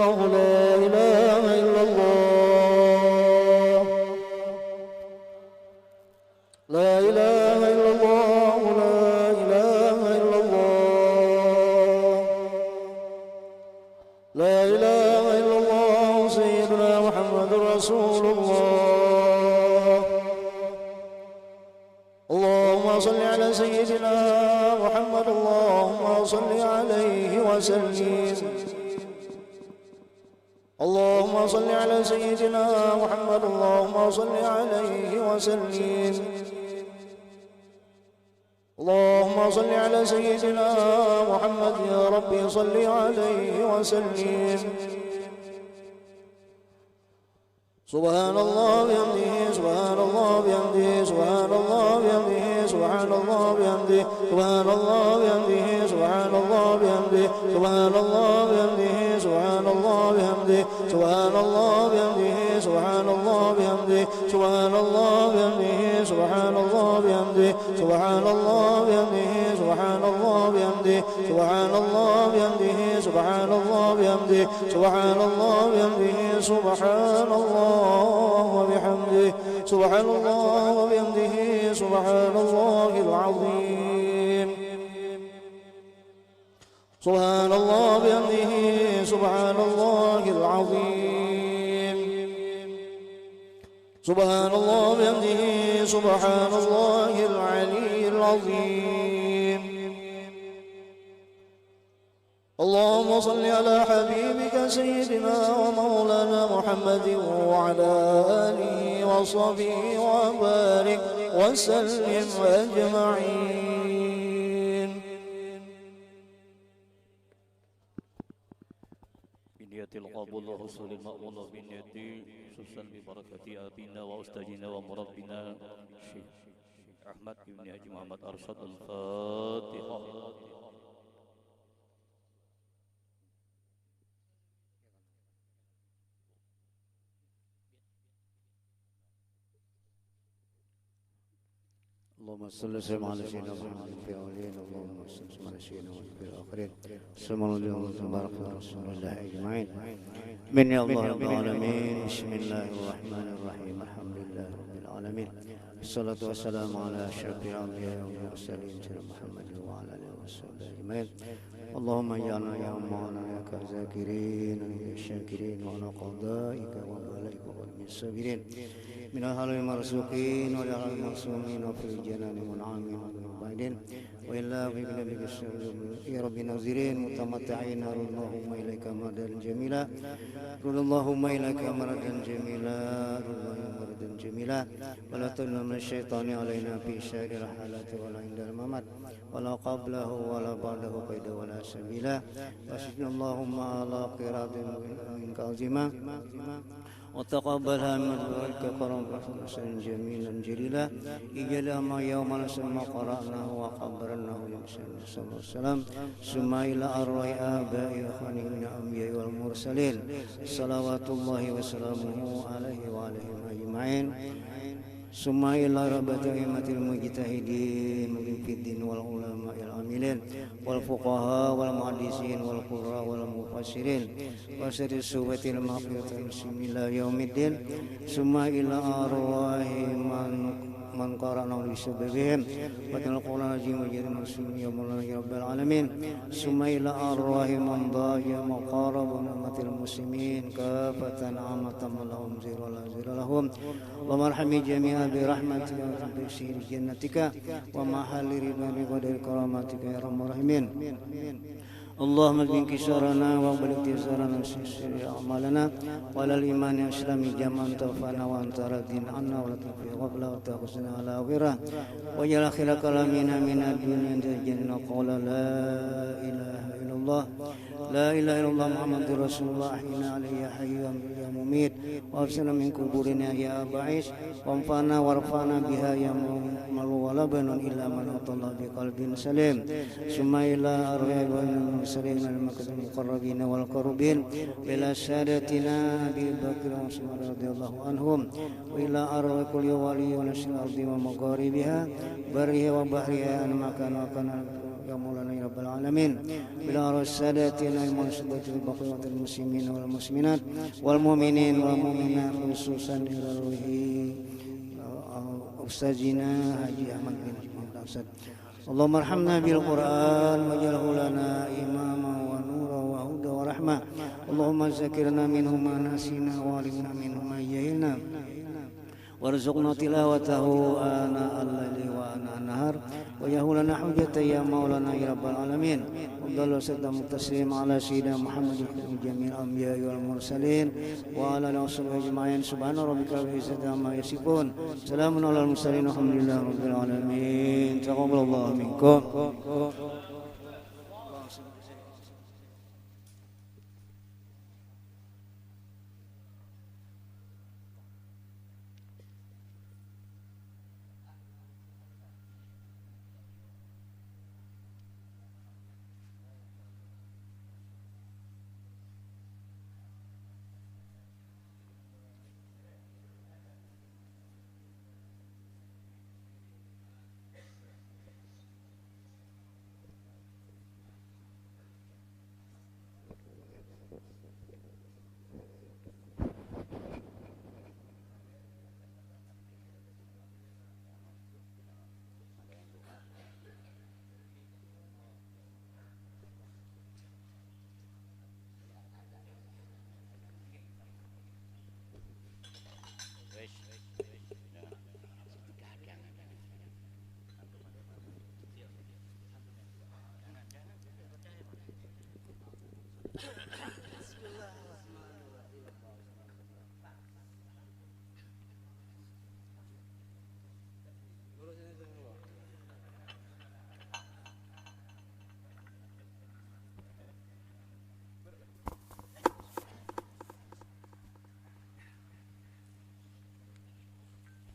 الله لا إله إلا الله لا إله إلا الله لا إله إلا الله لا إله إلا الله سيدنا محمد رسول الله اللهم صل على سيدنا محمد اللهم صل عليه وسلم اللهم صل على سيدنا محمد اللهم صل عليه وسلم اللهم صل على سيدنا محمد يا ربي صل عليه وسلم سبحان الله بحمده سبحان الله بحمده سبحان الله بحمده سبحان الله بحمده سبحان الله بحمده سبحان الله بحمده سبحان الله بحمده سبحان الله بحمده سبحان الله بحمده سبحان الله بحمده سبحان الله بحمده سبحان الله بحمده سبحان الله بحمده سبحان الله بحمده سبحان الله بحمده سبحان الله بحمده سبحان الله بحمده سبحان الله وبحمده سبحان الله وبحمده سبحان الله العظيم سبحان الله بحمده سبحان الله العظيم سبحان الله بحمده سبحان الله العلي العظيم اللهم صل على حبيبك سيدنا ومولانا محمد وعلى آله وصحبه وبارك وسلم أجمعين. بنية القبول وحصول المأمول وبنية خصوصا ببركة أبينا وأستاذنا ومربنا الشيخ أحمد بن حاجي محمد أرشد. الفاتحة. اللهم صل وسلم على سيدنا محمد في الأولين اللهم صل وسلم على سيدنا محمد في الآخرين السلام عليكم وبارك رسول الله أجمعين. من يا الله رب العالمين بسم الله الرحمن الرحيم الحمد لله رب العالمين الصلاة والسلام على أشرف الأنبياء والمرسلين سيدنا محمد وعلى آله وصحبه أجمعين. اللهم اجعلنا يا مولانا يا كذاكرين الشاكرين وعلى قضائك وملائك من الصابرين من أهل المرزوقين والأهل المرسومين وفي الجنان والعامين والمبعدين وإلا في بلادك يا رب ناظرين متمتعين اللهم إليك مردا جميلا اللهم إليك مردا جميلا اللهم مردا جميلا ولا تمنع من الشيطان علينا في سائر الحالات ولا عند الممات ولا قبله ولا بعده قيد ولا سبيلا وسجن اللهم على قراءة منك عظيما وتقبلها من ذلك كرم رسول جميلا جليلا إجل ما يوم نسمى قرأناه وقبرناه صلى الله عليه وسلم ثم إلى أرواح آبائي وإخواني من الأنبياء والمرسلين صلوات الله وسلامه عليه وعليهم أجمعين ثم إلى ربة أئمة المجتهدين في الدين والعلماء العاملين والفقهاء والمحدثين والقراء والمفسرين وسر الصحبة المغفرة المسلمين إلى يوم الدين ثم إلى أرواح من قرأنا بسببهم وكان القرآن العظيم وجد المسلمين يوم الله رب العالمين ثم إلى أرواح من ضايع مقارب أمة المسلمين كافة عامة من لهم زير ولا زير لهم ومرحم جميعا برحمتك وتبشير جنتك ومحل رضا بقدر كرامتك يا رب الراحمين. اللهم اجبن كسارنا واقبل اعتذارنا وسر أعمالنا وعلى الإيمان الإسلام جمعا توفانا وأنت راض عنا ولا تغفر غفلة وتأخذنا على غيره واجعل آخر كلامنا من الدنيا الجنة قول لا إله إلا الله لا إله إلا الله محمد رسول الله أحينا عليه حي يا مميت وأرسلنا من قبورنا يا بعيش وانفعنا وارفعنا بها يا مل ولا بن إلا من أتى الله بقلب سليم ثم إلى أرواح المرسلين المقربين والقربين إلى سادتنا أبي بكر وعمر رضي الله عنهم وإلى أرواح كل ولي ونشر الأرض ومغاربها برها وبحرها أن مكان يا مولانا يا رب العالمين بلا السادات الأئمة والسادات البقية المسلمين والمسلمات والمؤمنين والمؤمنات خصوصا إلى روح أستاذنا حاجي أحمد بن محمد أسد اللهم ارحمنا بالقرآن واجعله لنا إماما ونورا وهدى ورحمة اللهم ذكرنا منه ما نسينا وعلمنا منه ما جهلنا وارزقنا تلاوته آناء الليل وآناء النهار وجعله لنا حجة يا مولانا يا رب العالمين وصلى وسلم التسليم على سيدنا محمد جميع الأنبياء والمرسلين وعلى آله وصحبه أجمعين سبحان ربك رب العزة عما يصفون سلام على المرسلين والحمد لله رب العالمين تقبل الله منكم.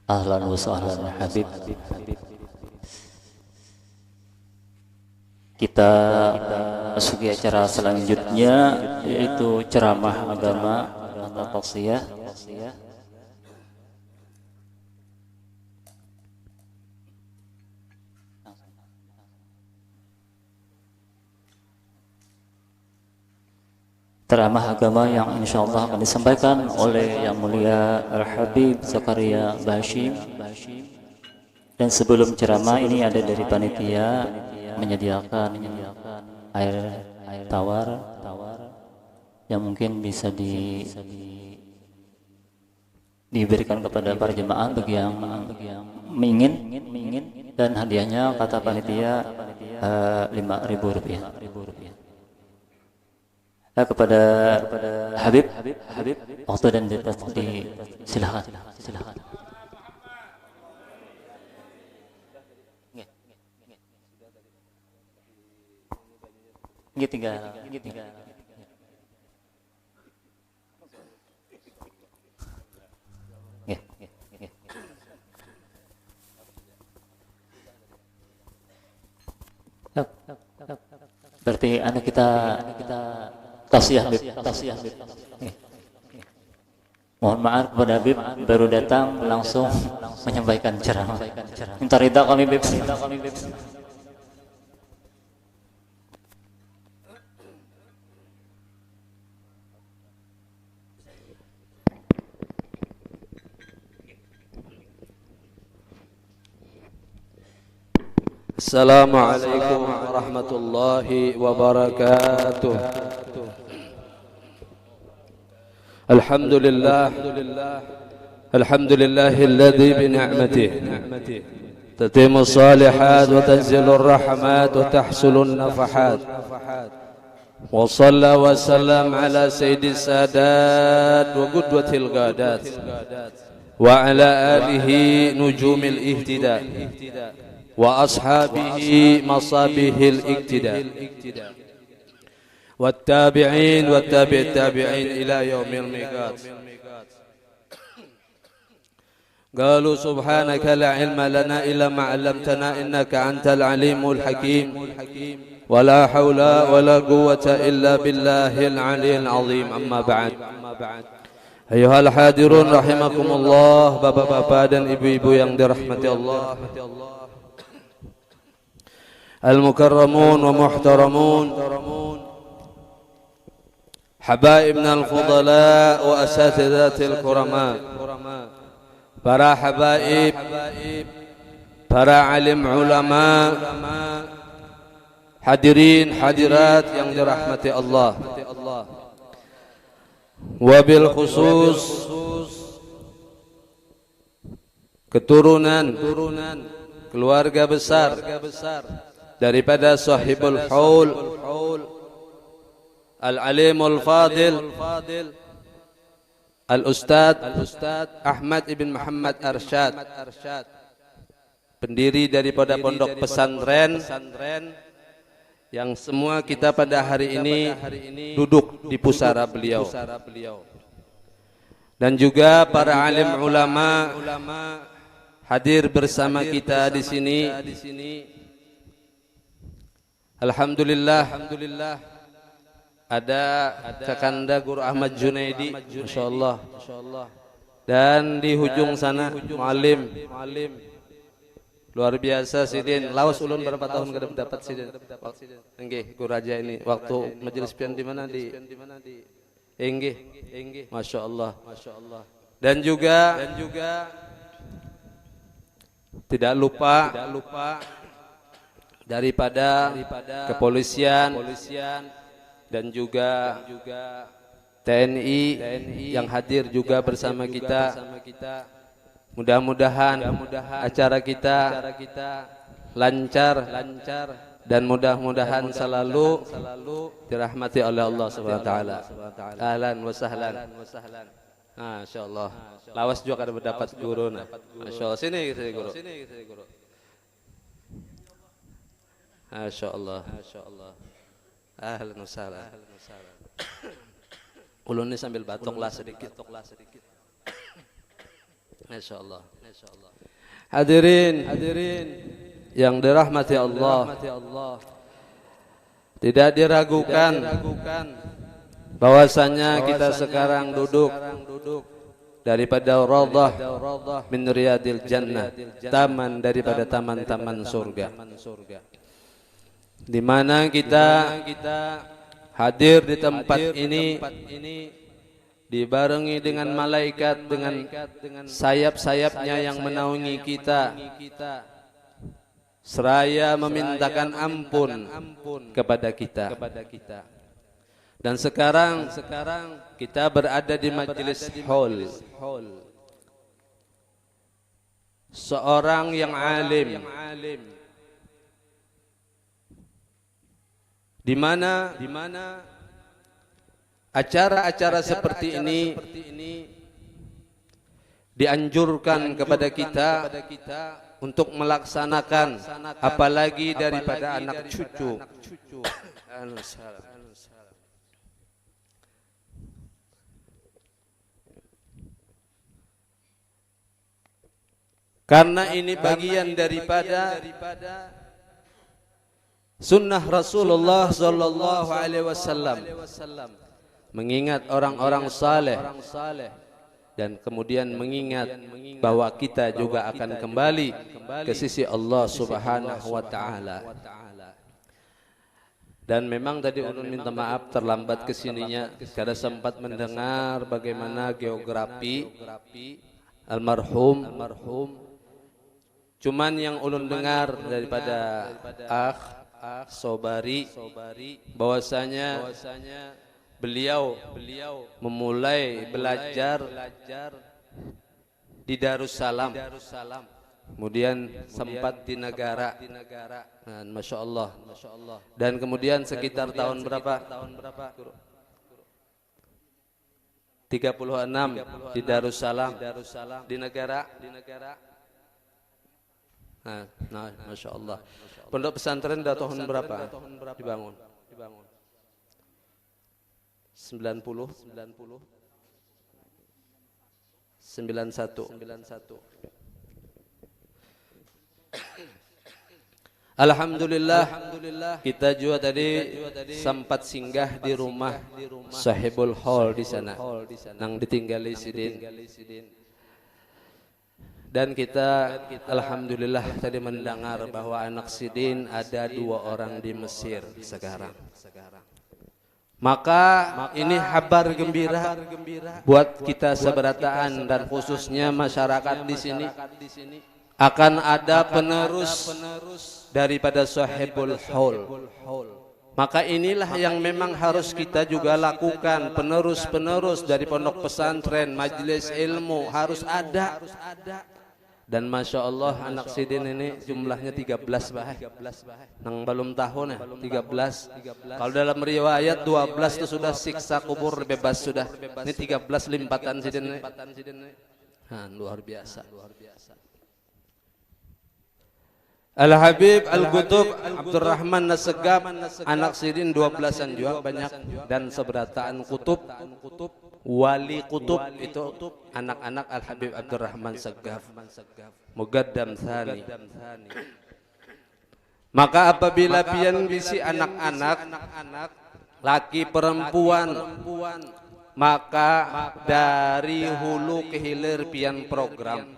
Ahlan wa sahlan Habib. Kita masuki acara selanjutnya yaitu ceramah agama atau tausiah. Ceramah agama yang insyaallah akan disampaikan oleh Yang Mulia Al-Habib Zakaria Bashim. Dan sebelum ceramah ini ada dari panitia menyediakan air tawar yang mungkin bisa diberikan kepada para jemaah bagi yang ingin, dan hadiahnya kata panitia Rp5.000. Kepada Habib, waktu dan silakan. Tinggal. Berarti anak kita tausiah Habib. Mohon maaf kepada Habib, baru datang langsung menyampaikan ceramah. Minta ridha kami Habib. Assalamualaikum warahmatullahi wabarakatuh. Alhamdulillahilladzi bi ni'matihi tatimmu shalihat wa tanzilu rahmat wa tahsulun nafahat. Wa shalla wa sallam ala sayyidis sadat wa qudwatil ghadat wa ala alihi nujumil ihtida wa ashabihi masabihil iktida wattabi'in wattabi'it tabi'in ila yaumil miqat. Qalu subhanaka la ilma lana illa ma 'allamtana innaka antal alimul hakim wa la haula wa la quwwata illa billahil aliyyil azim. Amma ba'd. Ayuhal hadirun rahimakumullah, bapak-bapak dan ibu-ibu yang dirahmati Allah. المكرمون ومحترمون حبائبنا الفضلاء وأساتذة الكرماء para habaib, para alim ulama, hadirin hadirat yang dirahmati Allah. Wabil khusus keturunan keluarga besar daripada sahibul haul al-alimul fadil al-ustad Ahmad ibn Muhammad Arsyad, pendiri daripada pondok pesantren yang semua kita pada hari ini duduk di pusara beliau, dan juga para alim ulama hadir bersama kita di sini. Alhamdulillah, ada Kakanda Guru Ahmad Junaidi, Masya Allah, dan di hujung sana Mualim, luar biasa Sidin. Lawas ulun berapa tahun ke dapat Sidin? Enggih, Guru Raja ini waktu majelis pian di mana di Enggih, Masya Allah. Dan juga tidak lupa daripada kepolisian dan juga TNI yang hadir juga bersama kita. Mudah-mudahan acara kita lancar dan mudah-mudahan selalu dirahmati oleh Allah Subhanahu wa taala. Ahlan wa sahlan. Masyaallah. Lawas juga ada mendapat guru. Masyaallah, sini guru. Masyaallah. Ahlan wa sahlan. Ulun ini sambil batuklah sedikit. Masyaallah. Hadirin yang dirahmati Allah, tidak diragukan bahwasanya kita sekarang duduk daripada raudhah min riyadil jannah, taman daripada taman-taman surga, di mana kita hadir di tempat ini dibarengi dengan malaikat dengan sayap-sayapnya yang menaungi kita, seraya memintakan ampun kepada kita. Dan sekarang kita berada di majelis haul seorang yang alim, di mana acara-acara seperti ini dianjurkan kepada kita untuk melaksanakan, apalagi daripada anak cucu. Karena ini bagian daripada sunnah Rasulullah sallallahu alaihi wasallam, mengingat orang-orang saleh dan kemudian mengingat bahwa kita juga akan kembali ke sisi Allah Subhanahu wa taala. Dan memang tadi ulun minta maaf terlambat kesininya karena sempat mendengar bagaimana geografi almarhum. Cuman yang ulun dengar daripada Sobari bahwasanya beliau memulai belajar di Darussalam, kemudian sempat di negara, Masya Allah, dan kemudian sekitar tahun berapa? 36 di Darussalam, di negara. Nah, Masya Allah. Pondok pesantren dah tahun berapa dibangun? 91. Alhamdulillah, kita juga tadi sempat singgah di rumah Sahibul Haul di sana, nang ditinggali Sidin. Dan kita alhamdulillah tadi mendengar bahwa anak Sidin ada 2 orang di Mesir sekarang. Maka ini kabar gembira buat kita seberataan dan khususnya masyarakat di sini. Akan ada penerus daripada Sahibul Haul. Maka inilah yang memang harus kita juga lakukan. Penerus-penerus dari pondok pesantren, majelis ilmu harus ada. Dan Masya Allah anak Sidin ini jumlahnya 13 bah. Nang belum tahun ya 13. Kalau dalam riwayat 12 itu sudah siksa kubur bebas sudah. Ini 13 limpatan Sidin ini. Nah, luar biasa. Al-Habib Al-Qutub Abdurrahman Nasegab anak Sidin 12-an juga banyak. Dan seberataan kutub wali kutub itu anak-anak Al-Habib Abdurrahman Segaf Mugaddam Thani. Maka apabila pian bisi anak-anak laki perempuan, maka dari hulu ke hilir pian program.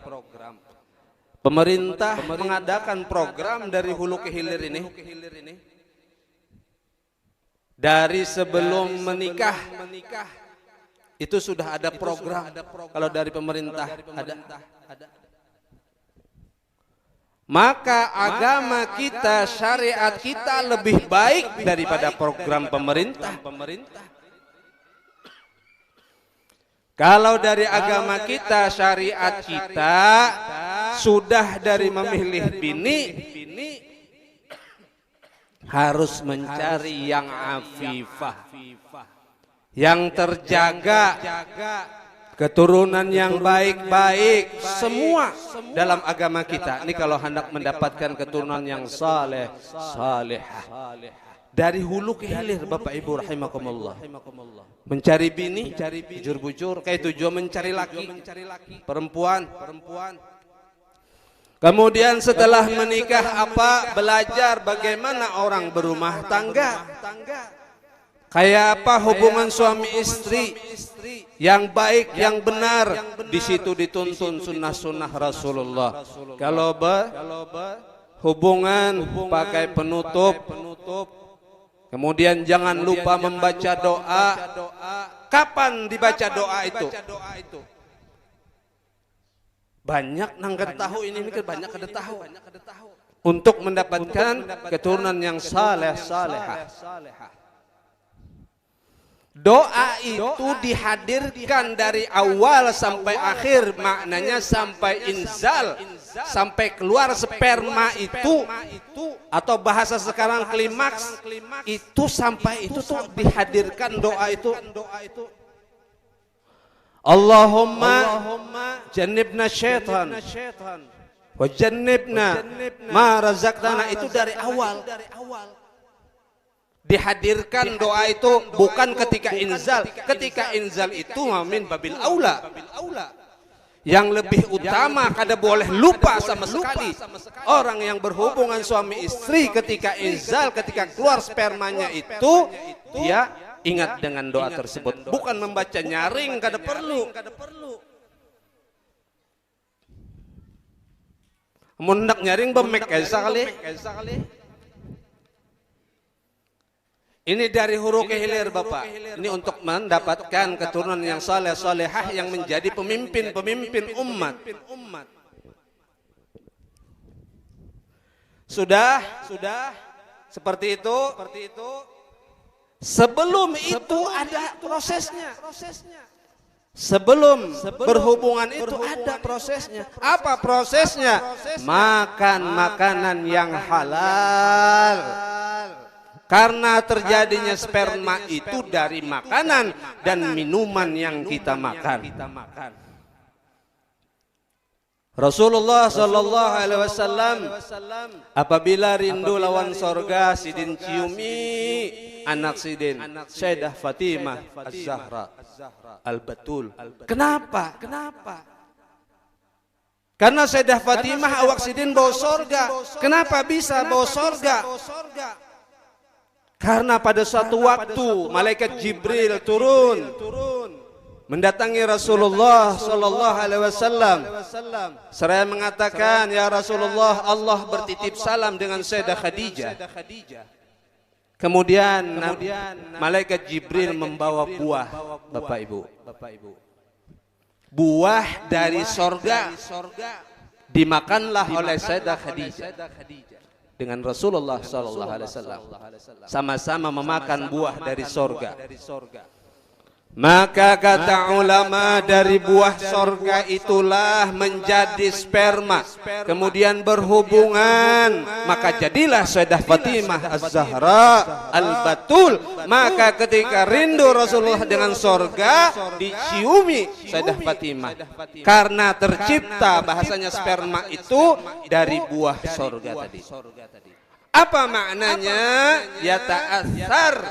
Pemerintah mengadakan program dari hulu ke hilir ini. Dari sebelum menikah itu sudah ada program. Kalau dari pemerintah ada. Maka agama kita, syariat kita lebih baik daripada program pemerintah. Kalau dari agama kita, syariat kita sudah dari memilih bini harus mencari yang afifah, yang terjaga, keturunan yang baik-baik, semua dalam agama kita. Ini kalau hendak mendapatkan keturunan yang saleh, salihah. Dari hulu ke hilir Bapak Ibu rahimakumullah. Mencari bini, bujur-bujur, kayak tujuan mencari laki, perempuan. Kemudian setelah menikah belajar bagaimana orang berumah tangga. Kayak apa hubungan suami istri yang baik, yang benar. Di situ dituntun sunnah-sunnah Rasulullah. Kalau hubungan pakai penutup. Kemudian jangan lupa membaca doa. Kapan dibaca doa itu? Banyak nang kada tahu ini banyak kada tahu. Untuk mendapatkan keturunan yang saleh salehah. Doa itu dihadirkan dari awal sampai akhir, maknanya sampai inzal, sampai keluar sperma itu, atau bahasa sekarang klimaks itu, sampai itu tuh dihadirkan doa itu. Allahumma jannibna syaitan wa jannibna ma razaqtana, itu dari awal. Dihadirkan doa itu bukan ketika inzal. Ketika inzal itu min babil aula. Yang lebih utama kada boleh lupa sama sekali. Orang yang berhubungan suami istri ketika inzal, ketika keluar spermanya itu, dia ingat dengan doa tersebut. Bukan membaca nyaring, kada perlu. Mundak nyaring bemek kaisa kali. Ini dari huru ke hilir Bapak. Ini untuk mendapatkan keturunan yang saleh salehah yang menjadi pemimpin umat. Sudah seperti itu. Sebelum itu ada prosesnya. Sebelum berhubungan itu ada prosesnya. Apa prosesnya? Makan makanan yang halal. Karena terjadinya sperma itu dari makanan dan minuman yang kita makan. Rasulullah sallallahu alaihi wasallam apabila rindu lawan sorga, Sidin ciumi anak Sidin, Sayyidah Fatimah Az-Zahra Al-Batul. Kenapa? Karena Sayyidah Fatimah awak Sidin bawa sorga. Kenapa bisa bawa sorga? Karena pada suatu waktu malaikat Jibril turun mendatangi Rasulullah sallallahu alaihi wasallam seraya mengatakan, "Ya Rasulullah, Allah bertitip salam dengan Sayyidah Khadijah." Kemudian malaikat Jibril membawa buah, Bapak Ibu. Buah dari sorga dimakanlah oleh Sayyidah Khadijah dengan Rasulullah sallallahu alaihi wasallam. Sama-sama memakan buah dari sorga. Maka kata ulama, dari buah sorga itulah menjadi sperma, kemudian berhubungan, maka jadilah Sayyidah Fatimah Az-Zahra Al-Batul. Maka ketika rindu Rasulullah dengan sorga, diciumi Sayyidah Fatimah, karena tercipta bahasanya sperma itu dari buah sorga tadi. Apa maknanya? Ya ta'athar,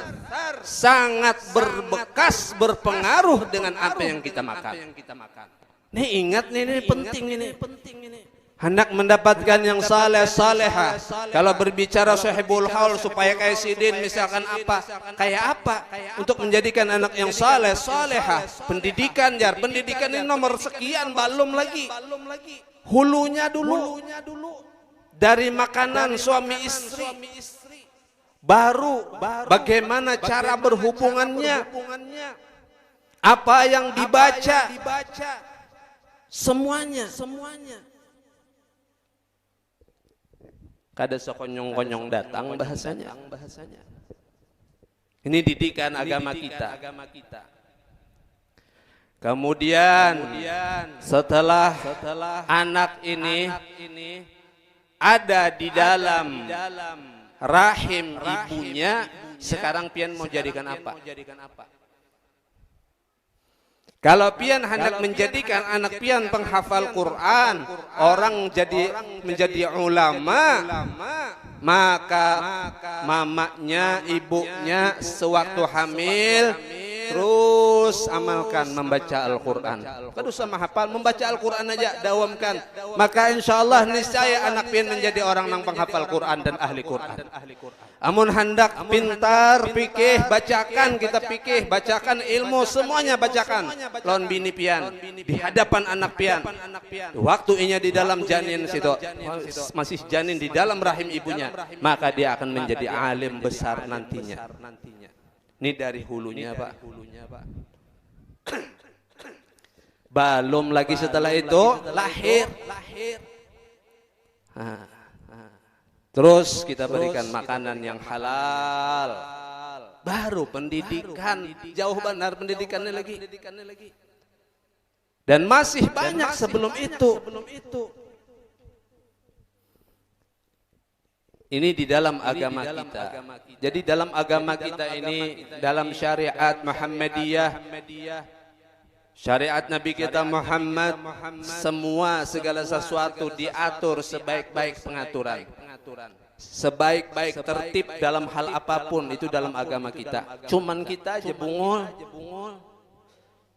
sangat berbekas, berpengaruh dengan apa yang kita makan. Nih ingat nih, ini penting ini. Hendak mendapatkan yang saleh salehah. Kalau berbicara sahibul haul supaya kayak sidin misalkan apa? Kayak apa? Untuk menjadikan anak yang saleh salehah. Pendidikan jar, pendidikan ini nomor sekian, belum lagi. Hulunya dulu. Dari makanan suami istri, baru bagaimana cara berhubungannya, apa yang dibaca, semuanya. Kada sekonyong-konyong datang bahasanya. Ini didikan agama kita. Kemudian setelah anak ini ada di dalam rahim ibunya, sekarang pian mau jadikan apa? Kalau pian hendak menjadikan anak pian penghafal Quran, orang menjadi ulama, maka mamanya, ibunya sewaktu hamil terus amalkan membaca Al-Quran. Kada usah menghafal, membaca Al-Quran aja dawamkan. Maka insya Allah niscaya anak pian menjadi orang yang penghafal Quran dan ahli Quran. Amun hendak pintar pikih, bacakan, kita pikih, bacakan ilmu, semuanya bacakan. Lawan bini pian di hadapan anak pian. Waktu inya di dalam janin situ, masih janin di dalam rahim ibunya, maka dia akan menjadi alim besar nantinya. Ini dari hulunya, Pak. Belum lagi setelah itu lahir. Terus kita berikan makanan yang halal. Baru pendidikan, jauh benar pendidikannya lagi. Dan masih banyak sebelum itu. Ini di dalam agama kita. Jadi dalam agama kita ini, dalam syariat Muhammadiyah, syariat Nabi kita Muhammad, semua segala sesuatu diatur sebaik-baik pengaturan. Sebaik-baik tertib dalam hal apapun itu dalam agama kita. Cuman kita aja bungul.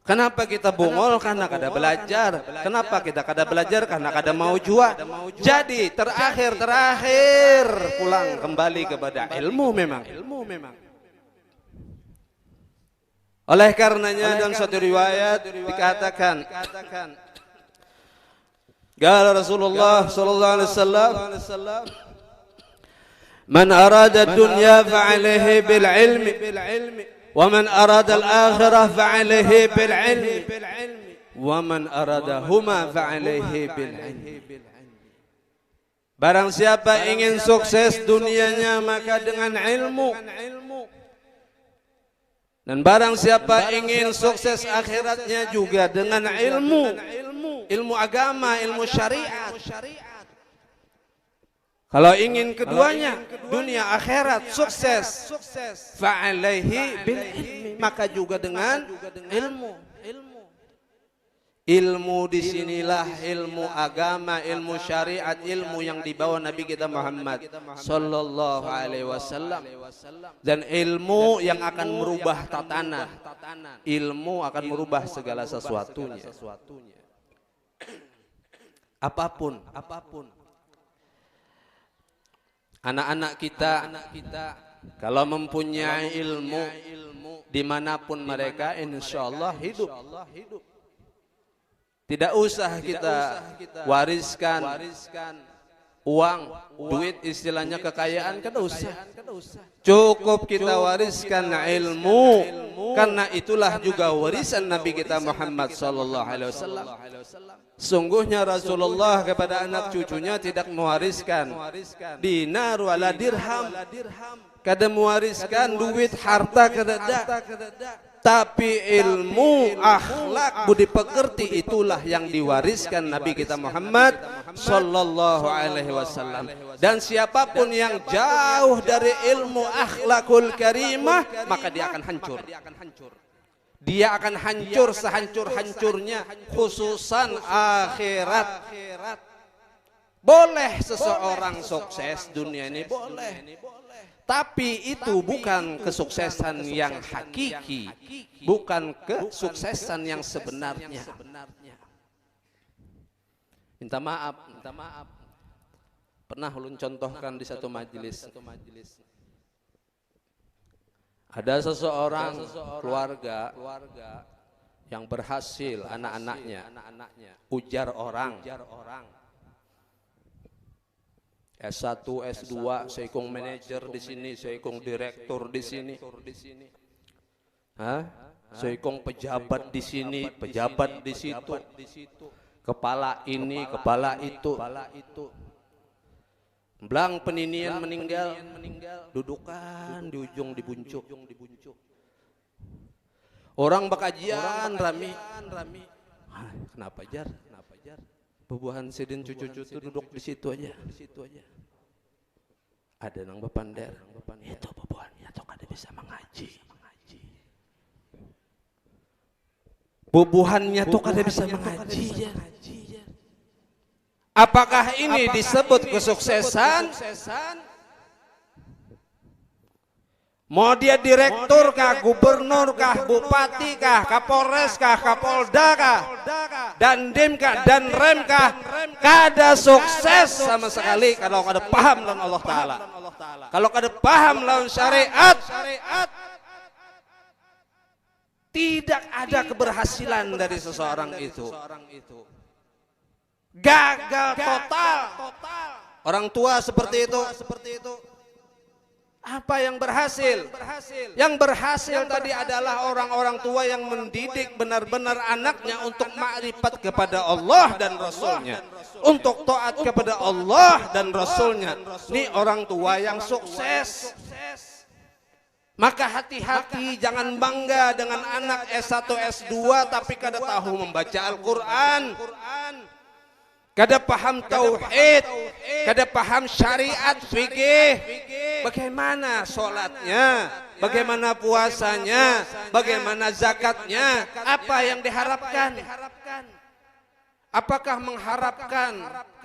Kenapa kita bungol? Karena kada belajar. Kenapa kita kada belajar? Karena kada mau jua. Jadi terakhir pulang kembali kepada ilmu memang. Oleh karenanya dalam satu riwayat dikatakan, qala Rasulullah sallallahu alaihi wasallam, man arada dunya fa'alaihi bil ilmi ومن أراد الآخرة فعليه بالعلم ومن أرادهما فعليه بالعلم. Barang siapa ingin sukses dunianya maka dengan ilmu, dan barang siapa ingin sukses akhiratnya juga dengan ilmu agama, ilmu syariat. Kalau ingin keduanya, dunia akhirat sukses, fa'alaihi bil ilmi, maka juga dengan ilmu. Ilmu disinilah ilmu agama, ilmu syariat, ilmu yang dibawa Nabi kita Muhammad sallallahu alaihi wasallam. Dan ilmu yang akan merubah tatanan. Ilmu akan merubah segala sesuatunya. Apapun. Anak-anak kita kalau mempunyai ilmu dimanapun mereka, insya Allah hidup. Tidak usah kita wariskan uang, duit, istilahnya kekayaan, kada usah. Cukup kita wariskan ilmu, karena itulah juga warisan Nabi kita Muhammad sallallahu alaihi wasallam. Sungguhnya Rasulullah kepada anak cucunya tidak mewariskan dinar wala dirham, kada mewariskan duit, harta, kada. Tapi ilmu, akhlak, budi pekerti itulah yang diwariskan Nabi kita Muhammad sallallahu alaihi wasallam. Dan siapapun yang jauh dari ilmu akhlakul karimah, maka dia akan hancur. Dia akan hancur sehancur-hancurnya, khususan akhirat. Boleh seseorang sukses dunia ini, boleh. Tapi itu bukan kesuksesan yang hakiki, bukan kesuksesan yang sebenarnya. Minta maaf. Pernah ulun contohkan di satu majelis. Ada seseorang keluarga yang berhasil, anak-anaknya ujar orang. S1, S2, seikung manajer di sini, seikung direktur di sini, seikung pejabat di sini, pejabat di situ, kepala ini, kepala itu. Belang peninian meninggal, dudukan di ujung di buncuk. Orang bakajian rami. Kenapa jar? Bubuhan sidin cucu-cucu duduk di situ aja. Ada nang bepander. Itu bubuhannya tuh kada bisa mengaji. Bubuhannya tuh kada bisa mengaji. Apakah ini disebut kesuksesan? Mau dia direktur kah, gubernur kah, bupati kah, kapolres kah, kapolda kah, dandim kah, dan rem kah, kada sukses sama sekali kalau kada paham lawan Allah Ta'ala. Kalau kada paham lawan syariat, tidak ada keberhasilan dari seseorang itu. Gagal total. Orang tua seperti itu. Apa yang berhasil? Yang berhasil tadi adalah orang-orang tua yang mendidik benar-benar anaknya untuk makrifat kepada Allah dan Rasulnya, untuk taat kepada Allah dan Rasulnya. Ini orang tua yang sukses. Maka hati-hati, jangan bangga dengan anak S1, S2 tapi kada tahu membaca Al-Quran, kada paham tauhid, kada paham syariat fikih. Bagaimana sholatnya, bagaimana puasanya, bagaimana zakatnya, apa yang diharapkan? Apakah mengharapkan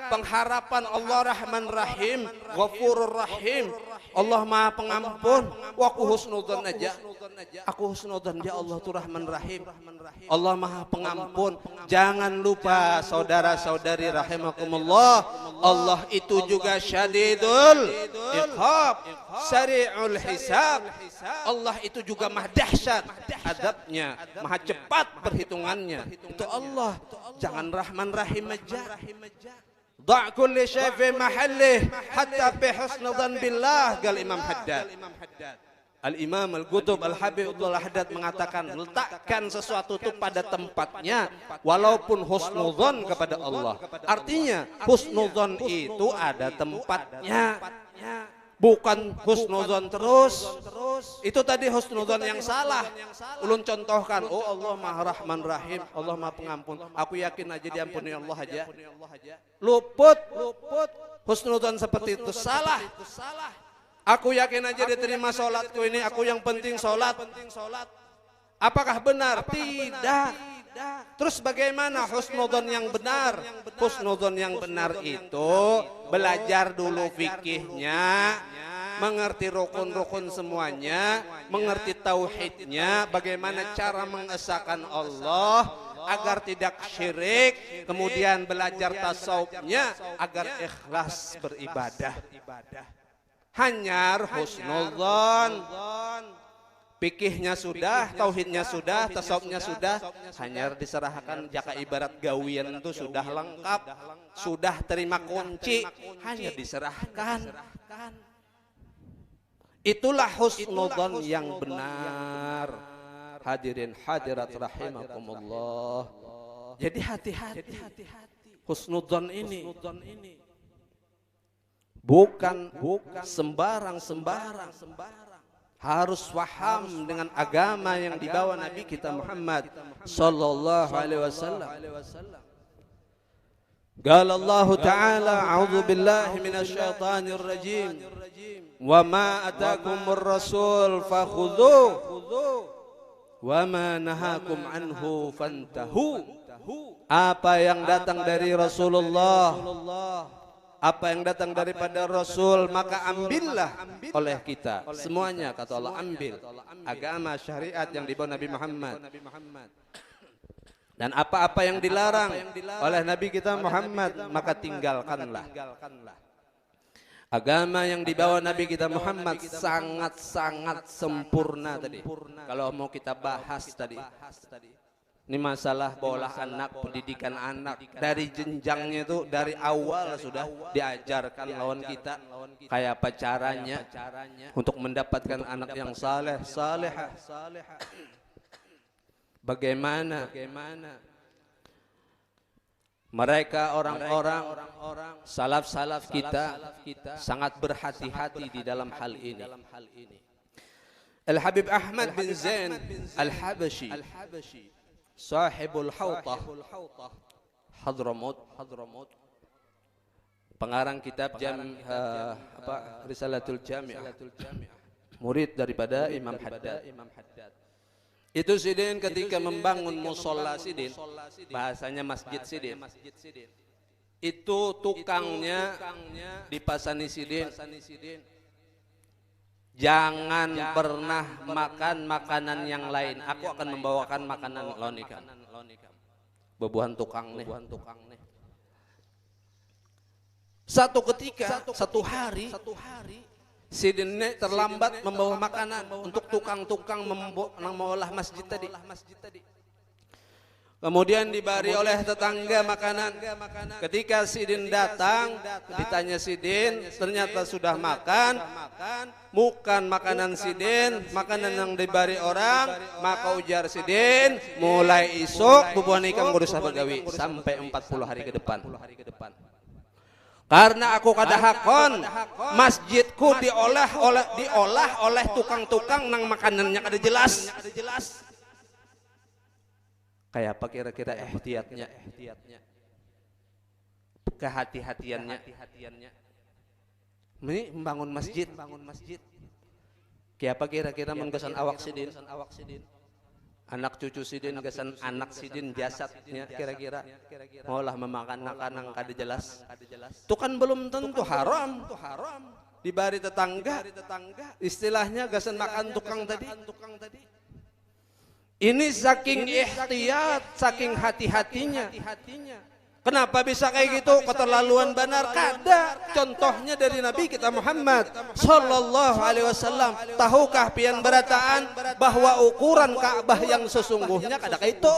pengharapan Allah Rahman Rahim, Ghafurur Rahim, Allah Maha Pengampun, wa aku husnudzan aja. Aku husnudzan ya Allah tu Rahman Rahim, Allah Maha Pengampun. Jangan lupa saudara-saudari rahimakumullah, Allah itu juga syadidul iqab, sari'ul hisab. Allah itu juga maha dahsyat adabnya, maha cepat perhitungannya. Itu Allah. Jangan Rahman Rahim aja. Da' kulli syai' fi mahallih hatta bi husnudzan billah, gal Imam Haddad. Al-Imam Al-Qutub Al-Habib Abdul Haddad mengatakan, letakkan sesuatu itu pada tempatnya walaupun husnudzon kepada Allah. Artinya husnudzon itu ada tempatnya, bukan husnudzon terus. Itu tadi husnudzon yang salah. Ulun contohkan, oh Allah Maha Rahman Rahim, Allah Maha Pengampun, aku yakin aja diampuni Allah aja. Luput husnudzon seperti itu, salah. Aku yakin aja diterima sholatku ini, aku yang penting sholat. Apakah benar? Tidak. Terus bagaimana husnudzon yang benar? Husnudzon yang benar itu belajar dulu fikihnya, mengerti rukun-rukun semuanya, mengerti tauhidnya, bagaimana cara mengesahkan Allah agar tidak syirik, kemudian belajar tasawufnya agar ikhlas beribadah. Hanyar husnudzon. Fikihnya sudah, tauhidnya sudah, tasawufnya sudah, hanyar diserahkan. Jaka ibarat gawian itu sudah lengkap, sudah terima kunci, hanya diserahkan. Itulah husnudzon yang benar. Hadirin hadirat rahimakumullah. Jadi hati-hati. Husnudzon ini bukan sembarang. Harus paham dengan agama yang dibawa Nabi kita Muhammad sallallahu alaihi wasallam. Qala Allah Ta'ala, a'udzu billahi minasy syaithanir rajim. Wa ma atakumur rasul fakhudhuhu wa ma nahakum anhu fantahu. Apa yang datang dari Rasulullah, apa yang datang daripada Rasul, maka ambillah oleh kita semuanya, kata Allah. Ambil agama syariat yang dibawa Nabi Muhammad. Dan apa-apa yang dilarang oleh Nabi kita Muhammad, maka tinggalkanlah. Agama yang dibawa Nabi kita Muhammad sangat-sangat sempurna tadi. Kalau mau kita bahas tadi, ini masalah bola anak, pendidikan anak. Dari jenjangnya itu dari awal sudah diajarkan lawan kita kayak apa caranya untuk mendapatkan anak yang salehah. Bagaimana mereka orang-orang salaf kita sangat berhati-hati di dalam hal ini. Al-Habib Ahmad bin Zain Al-Habashi, Sahibul Hawtah, Hadramut, pengarang kitab Risalatul Jami'ah, murid daripada Imam Haddad. Itu Sidin ketika membangun musola Sidin, bahasanya masjid Sidin, itu tukangnya dipasani Sidin, jangan pernah makan makanan yang lain. Aku akan membawakan makanan lonikan. Bebuhan tukang nih. Satu ketika, satu hari, Sidin terlambat membawa makanan untuk tukang-tukang mengolah masjid tadi. Kemudian dibari oleh tetangga makanan. Ketika Sidin datang, ditanya Sidin, ternyata sudah makan. Bukan makanan Sidin, makanan yang dibari orang. Maka ujar Sidin, mulai esok bubuhan ikan berusaha bergawi sampai 40 hari ke depan. Karena aku kada hakon masjidku diolah oleh tukang-tukang nang makanannya kada jelas. Kayak apa kira-kira ihtiyatnya, kehati-hatiannya. Ini membangun masjid. Kayak apa kira-kira menggesan awak Sidin, anak cucu Sidin, gesan anak Sidin jasadnya kira-kira maulah memakan makanan kada jelas. Itu kan belum tentu haram. Dibari tetangga, istilahnya gesan makan tukang tadi. Ini saking ihtiyat, saking hati-hatinya. Kenapa bisa kayak gitu? Keterlaluan benar kada. Contohnya dari Nabi kita Muhammad sallallahu alaihi wasallam. Tahukah pian berataan bahwa ukuran Ka'bah yang sesungguhnya kada kayak itu?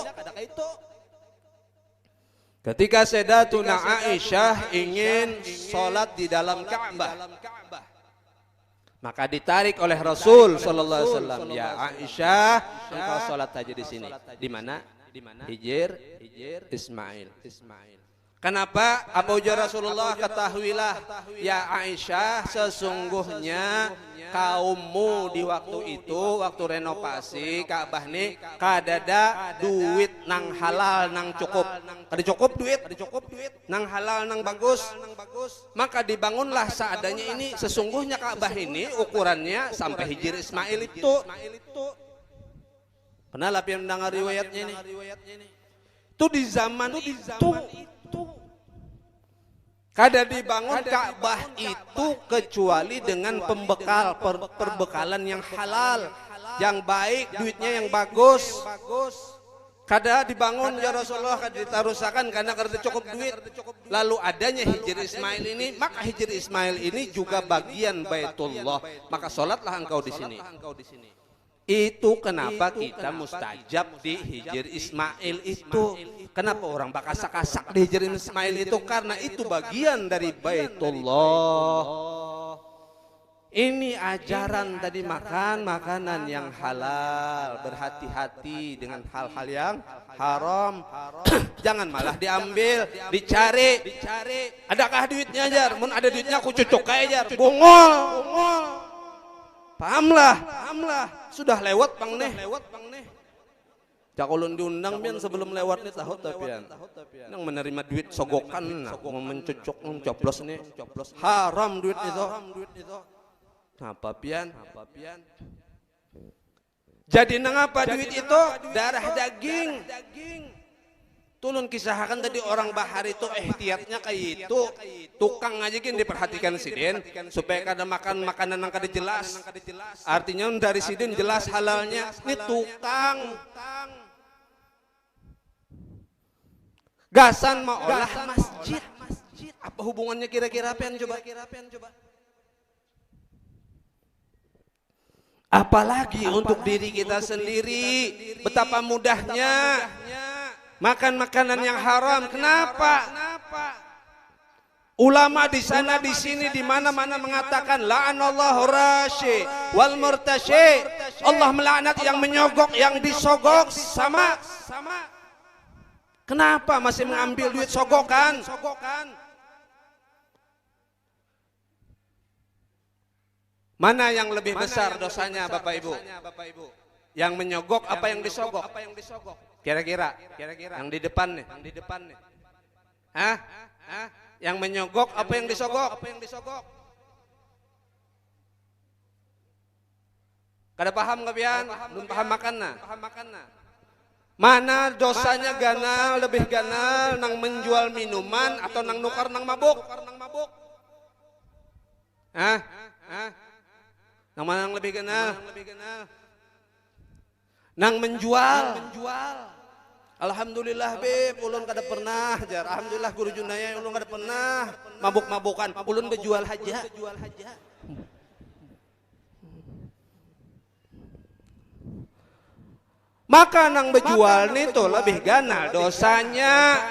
Ketika Sayyidatuna Aisyah ingin sholat di dalam Ka'bah, maka ditarik oleh Rasul sallallahu alaihi wasallam, ya Aisyah, engkau sholat aja di sini. Di mana? Hijir Ismail. Kenapa? Apa ujar Rasulullah? Ketahuilah ya Aisyah, sesungguhnya kaummu di waktu itu, waktu renovasi Ka'bah nih, kadada duit nang halal nang cukup. Kada cukup duit nang halal nang bagus. Maka dibangunlah seadanya ini. Sesungguhnya Ka'bah ini ukurannya sampai hijir Ismail itu. Kenapa yang mendengar riwayatnya ini? Itu di zaman itu. Kada dibangun Ka'bah itu kecuali dengan perbekalan yang halal, yang baik, duitnya yang bagus. Kada dibangun ya Rasulullah, kada ditarusakan karena kada cukup duit. Lalu adanya Hijr Ismail ini, maka Hijr Ismail ini juga bagian Baitullah. Maka sholatlah engkau di sini. Itu kenapa kita mustajab di Hijr Ismail itu. Kenapa orang bakasak-kasak di Hijr Ismail itu? Karena itu bagian dari Baitullah. Ini ajaran tadi, makan makanan yang halal, berhati-hati dengan hal-hal yang haram. Jangan malah diambil, dicari. Adakah duitnya jar? Mun ada duitnya aku cucuk kayak jar. Bungol. Pahamlah. Sudah lewat bang nih. Jakolun diundang pian sebelum lewat nih tahu tapian. Yang menerima duit sogokan, mau mencucuk, mencoblos nih. Haram duit itu. Apa pian? Jadi nangapa duit itu? Darah daging. Tulun kisahkan tadi orang bahar itu ihtiyatnya kayak itu. Tukang aja gini diperhatikan sidin supaya kada makan makanan yang kada jelas. Artinya dari sidin jelas halalnya. Ini tukang. Gasan mau olah masjid. Apa hubungannya kira-kira pian coba? Apalagi untuk diri kita sendiri, betapa mudahnya makan makanan yang haram. Kenapa? Ulama di sana di sini di mana-mana mengatakan la'anallahu rashi wal murtashi. Allah melaknat yang menyogok, yang disogok sama. Kenapa masih mengambil duit sogokan? Mana yang lebih besar dosanya Bapak Ibu? Yang menyogok apa yang disogok? Kira-kira yang di depan nih. Hah? Yang menyogok apa yang disogok? Kada paham nggak pian? Belum paham makanna. Mana dosanya ganal, lebih ganal nang menjual minuman atau nang nukar nang mabuk? Hah? Nang mana yang lebih kenal? Nang menjual. Alhamdulillah beb, ulun kada pernah jar. Alhamdulillah guru junaya ulun kada pernah mabuk-mabukan. Ulun bejual haja. Maka nang bejual nih tuh lebih ganal dosanya.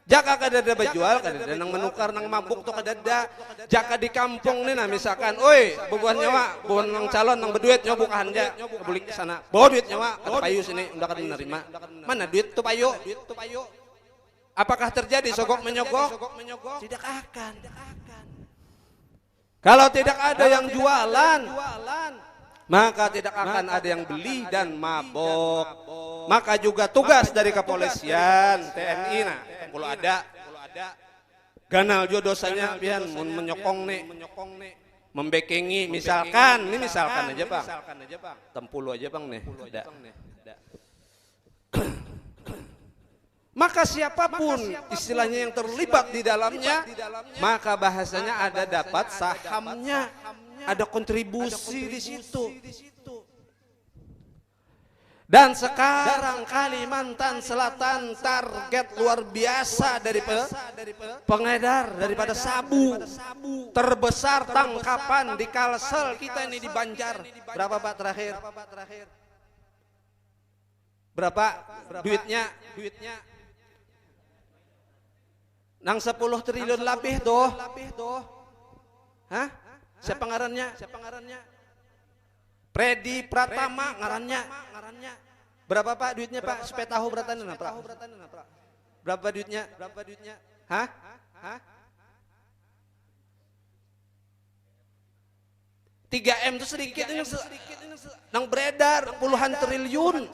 Jaka kadada bejual, kadada nang menukar nang mabuk tuh kadada. Jaka di kampung nih nah misalkan, oi bubuhan nyawa, bubuhan nang calon nang berduit nyawa bukan aja, beli ke sana. Bawa duit nyawa, kata payu sini, udah kada menerima. Mana duit tuh payu? Apakah terjadi sogok menyogok? Tidak akan. Kalau tidak ada yang jualan, maka tidak akan ada yang beli dan mabok. Maka juga tugas dari kepolisian, TNI nah, kalau ada ganal juga dosanya pian menyokong nih, membekengi misalkan, ini misalkan aja bang, tempulu aja bang nih, ada. Maka siapapun istilahnya yang terlibat di dalamnya, maka bahasanya ada dapat sahamnya, ada kontribusi di situ. Dan sekarang Kalimantan Selatan target luar biasa dari pengedar daripada sabu. Terbesar tangkapan di Kalsel kita ini di Banjar. Berapa Pak terakhir? Berapa duitnya? Nang 10 triliun lebih doh. Hah? Siapa ngarannya? Predi Pratama ngarannya. Berapa Pak duitnya Pak? Supaya tahu beratan Pak. Berapa duitnya? Hah? 3M itu sedikit ini nang beredar puluhan triliun.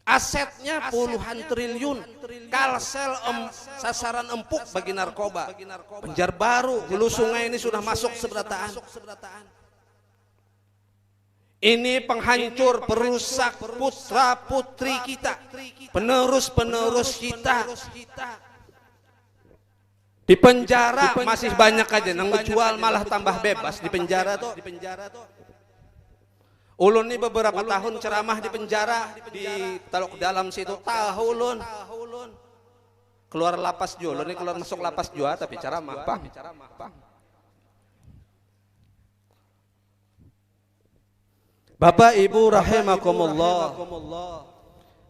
Asetnya puluhan triliun. Kalsel sasaran empuk bagi narkoba. Banjarbaru, Hulu Sungai ini sudah masuk seberataan. Ini penghancur, perusak putra putri kita, penerus kita. Di penjara masih banyak aja, nang menjual malah tambah bebas di penjara tuh. Ulun ini beberapa tahun ceramah di penjara di Teluk Dalam situ, tahu ulun. Keluar lapas jua, ulun ini keluar masuk lapas jua tapi ceramah, Pang. Bapak Ibu rahimakumullah.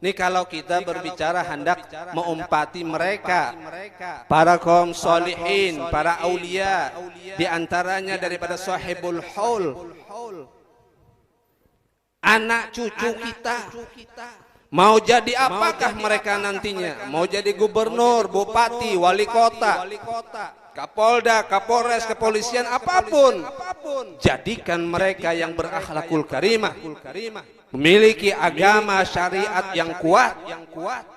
Ini kalau kita berbicara hendak mengumpati mereka, para kaum solihin, para aulia, di antaranya daripada sahibul haul, anak cucu kita, mau jadi apakah mereka nantinya? Mau jadi gubernur, bupati, wali kota, Kapolda, Kapolres, kepolisian, apapun. Jadikan mereka yang berakhlakul karimah, memiliki agama syariat yang kuat,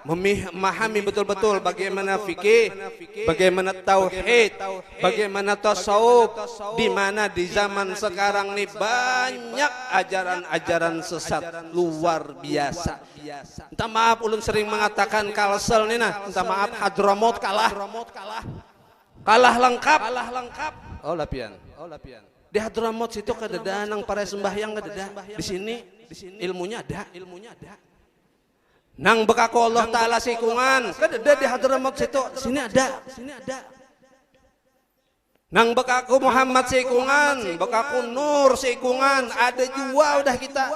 memahami betul-betul bagaimana fikih, bagaimana tauhid, bagaimana tasawuf, di mana di zaman sekarang ini banyak ajaran-ajaran sesat luar biasa. Minta maaf, ulun sering mengatakan Kalsel nih nah, minta maaf Hadramut kalah lengkap. Oh lapian. Di Hadramut situ kadeda nang para sembahyang kadeda. Di sini ilmunya ada. Nang bekaku Allah Ta'ala sikungan kadeda di Hadramut situ, sini ada. Nang bekaku Muhammad sikungan, bekaku Nur sikungan, ada jua udah kita.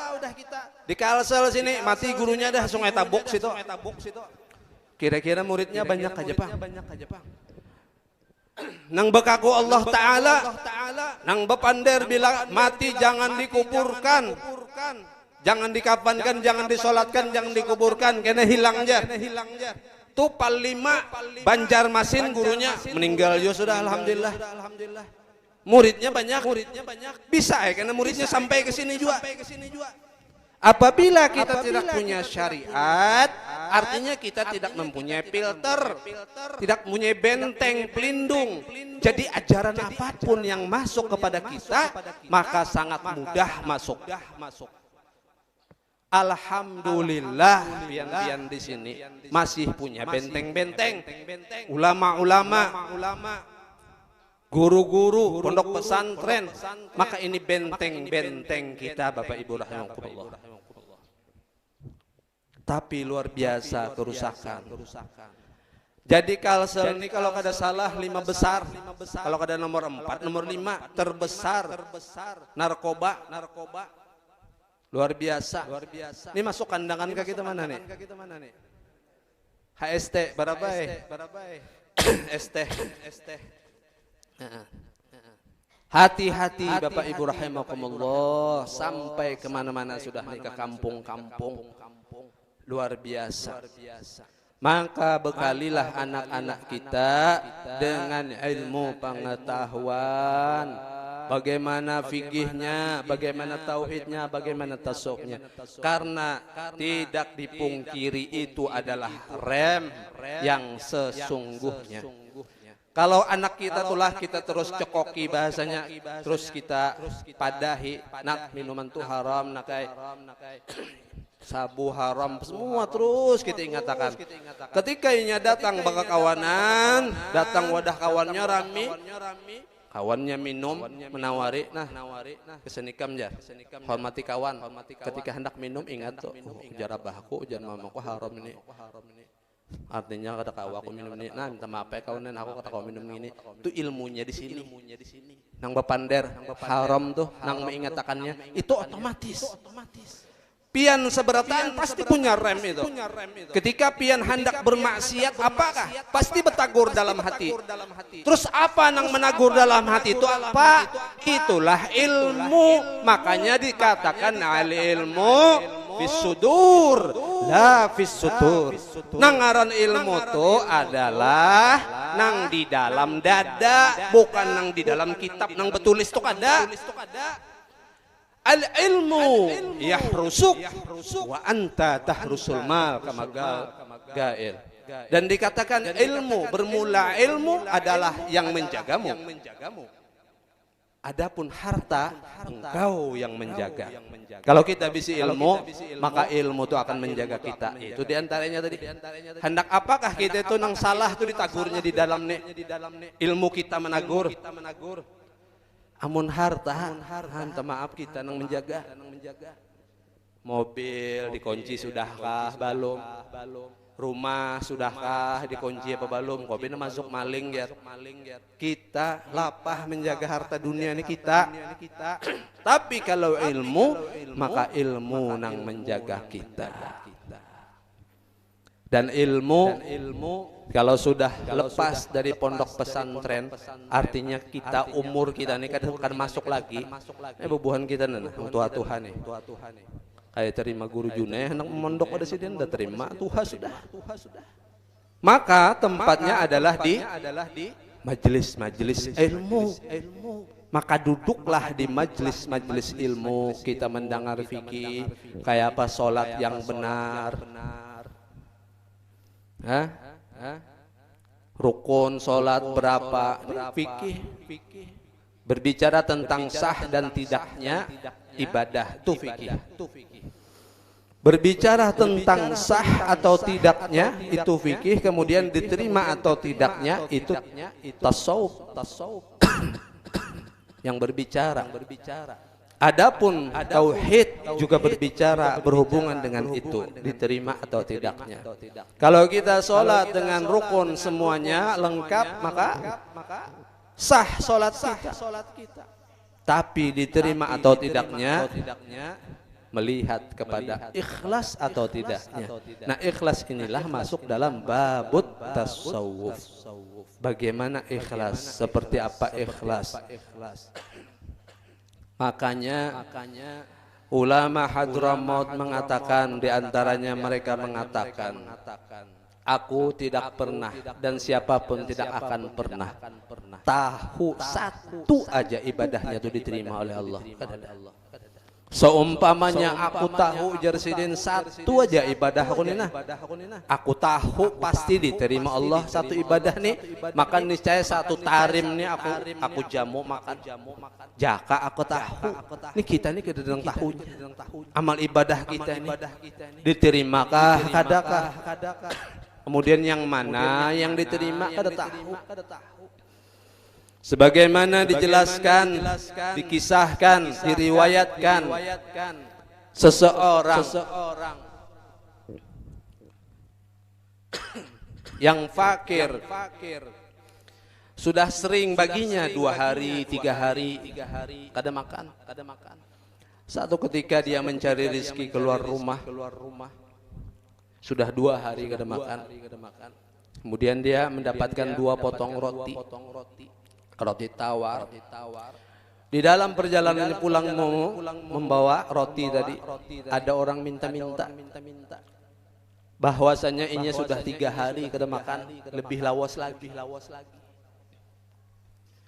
Di Kalsel sini mati gurunya dah Sungai Tabuk situ. Kira-kira muridnya banyak aja, Pak. Nang bekaku Allah Ta'ala, nang bepander bila mati jangan dikuburkan, jangan dikafankan, jangan disolatkan, jangan dikuburkan, kena hilang aja. Tuh Palima Banjarmasin gurunya meninggal ya sudah, alhamdulillah. Muridnya banyak, bisa ya karena muridnya sampai ke sini juga. Apabila kita tidak punya syariat, artinya kita tidak mempunyai filter, tidak mempunyai benteng pelindung. Jadi ajaran apapun yang masuk kepada kita, maka sangat mudah masuk. Alhamdulillah, pian-pian di sini masih punya benteng-benteng. Ulama-ulama, guru-guru, pondok pesantren, maka ini benteng-benteng kita Bapak Ibu rahimakumullah. Tapi luar biasa kerusakan. Jadi Kalsel ini kalau kada salah 5 besar, kalau kada nomor 4, nomor 5 terbesar narkoba. Luar biasa. Ini masuk kandangan ke kita mana nih? HST berapa? ST. Hati-hati Bapak Ibu rahimakumullah, sampai kemana-mana sudah nih ke kampung-kampung. Luar biasa. Maka bekalilah anak-anak kita dengan ilmu pengetahuan, bagaimana fikihnya, bagaimana tauhidnya, bagaimana tasawufnya. Karena tidak dipungkiri itu adalah rem yang sesungguhnya. Kalau anak kita itulah kita terus cekoki bahasanya, terus kita padahi, nak minuman tuh haram, nakai sabu haram, semua terus kita ingatakan. Ketika inya datang baka kawanan, datang wadah kawannya rami, kawannya minum, menawari, nah kesenikam jar, hormati kawan. Ketika hendak minum ingat tuh, jarabahku, jar mamaku haram ini. Artinya kata kau aku minum ini, nah minta maaf ya kawanan, aku kata kau minum ini. Itu ilmunya di sini. Nang bepander haram tuh, nang mengingatakannya itu otomatis. Pian seberatan pasti punya rem itu. Ketika pian hendak bermaksiat apakah? Pasti bertagur dalam hati. Terus apa nang menagur dalam hati itu apa? Itulah ilmu. Makanya dikatakan al ilmu fis sudur la fis sutur. Nangaran ilmu itu adalah nang di dalam dada, bukan nang di dalam kitab nang betulis itu ada. Al ilmu yahrusuk wa anta tahrusul mal kama gail. Dan dikatakan ilmu, bermula ilmu adalah yang menjagamu. Adapun harta engkau yang menjaga. Kalau kita bisa ilmu, maka ilmu itu akan menjaga kita. Itu diantaranya tadi. Hendak apakah kita itu nang salah itu ditagurnya di dalam nih. Ilmu kita menagur. Amun harta, maaf kita nang menjaga. Mobil dikunci sudahkah? Belum. Rumah sudahkah dikunci apa belum? Kopi masuk maling ya. Kita lapah menjaga harta dunia ini kita. Tapi kalau ilmu, maka ilmu nang menjaga kita. Dan ilmu kalau sudah lepas dari pondok pesantren, artinya kita umur kita ini kan masuk lagi. Bubuhan kita nih, tua Tuhan nih. Kayak terima guru Juneh, anak mondok pada sini udah terima Tuhan sudah. Maka tempatnya adalah di majelis ilmu. Maka duduklah di majelis ilmu, kita mendengar fikih, kayak apa sholat yang benar. Rukun sholat berapa? Fikih. Berbicara tentang sah dan tidaknya ibadah itu fikih. Berbicara tentang sah atau tidaknya itu fikih, kemudian diterima atau tidaknya itu tasawuf. Yang berbicara. Adapun tauhid juga berbicara berhubungan dengan itu, diterima atau tidaknya. Kalau kita sholat dengan rukun semuanya lengkap, maka sah sholat kita. Tapi diterima atau tidaknya melihat kepada ikhlas atau tidaknya. Nah, ikhlas inilah masuk dalam babut tasawuf. Bagaimana ikhlas? Seperti apa ikhlas? Makanya ulama Hadramaut mengatakan, diantaranya mereka mengatakan, aku tidak pernah dan siapapun tidak akan pernah tahu satu aja ibadahnya itu diterima oleh Allah. Seumpamanya aku tahu Jarsidin satu aja ibadah aku nina, aku tahu pasti diterima Allah satu ibadah nih, maka niscaya satu tarim nih aku jamu makan jaka aku tahu nih, kita nih kededeng tahunya amal ibadah kita ini diterimakah kadakah, kemudian yang mana yang diterima kada tahu. Sebagaimana dijelaskan, dikisahkan, diriwayatkan, seseorang yang fakir sudah sering baginya 2 hari, 3 hari kada makan. Satu ketika dia mencari rezeki keluar rumah, sudah 2 hari kada makan. Kemudian dia mendapatkan 2 potong roti tawar. Di dalam perjalanan pulang membawa roti tadi, ada orang minta-minta bahwasanya ini sudah 3 hari kada makan, lebih lawas lagi.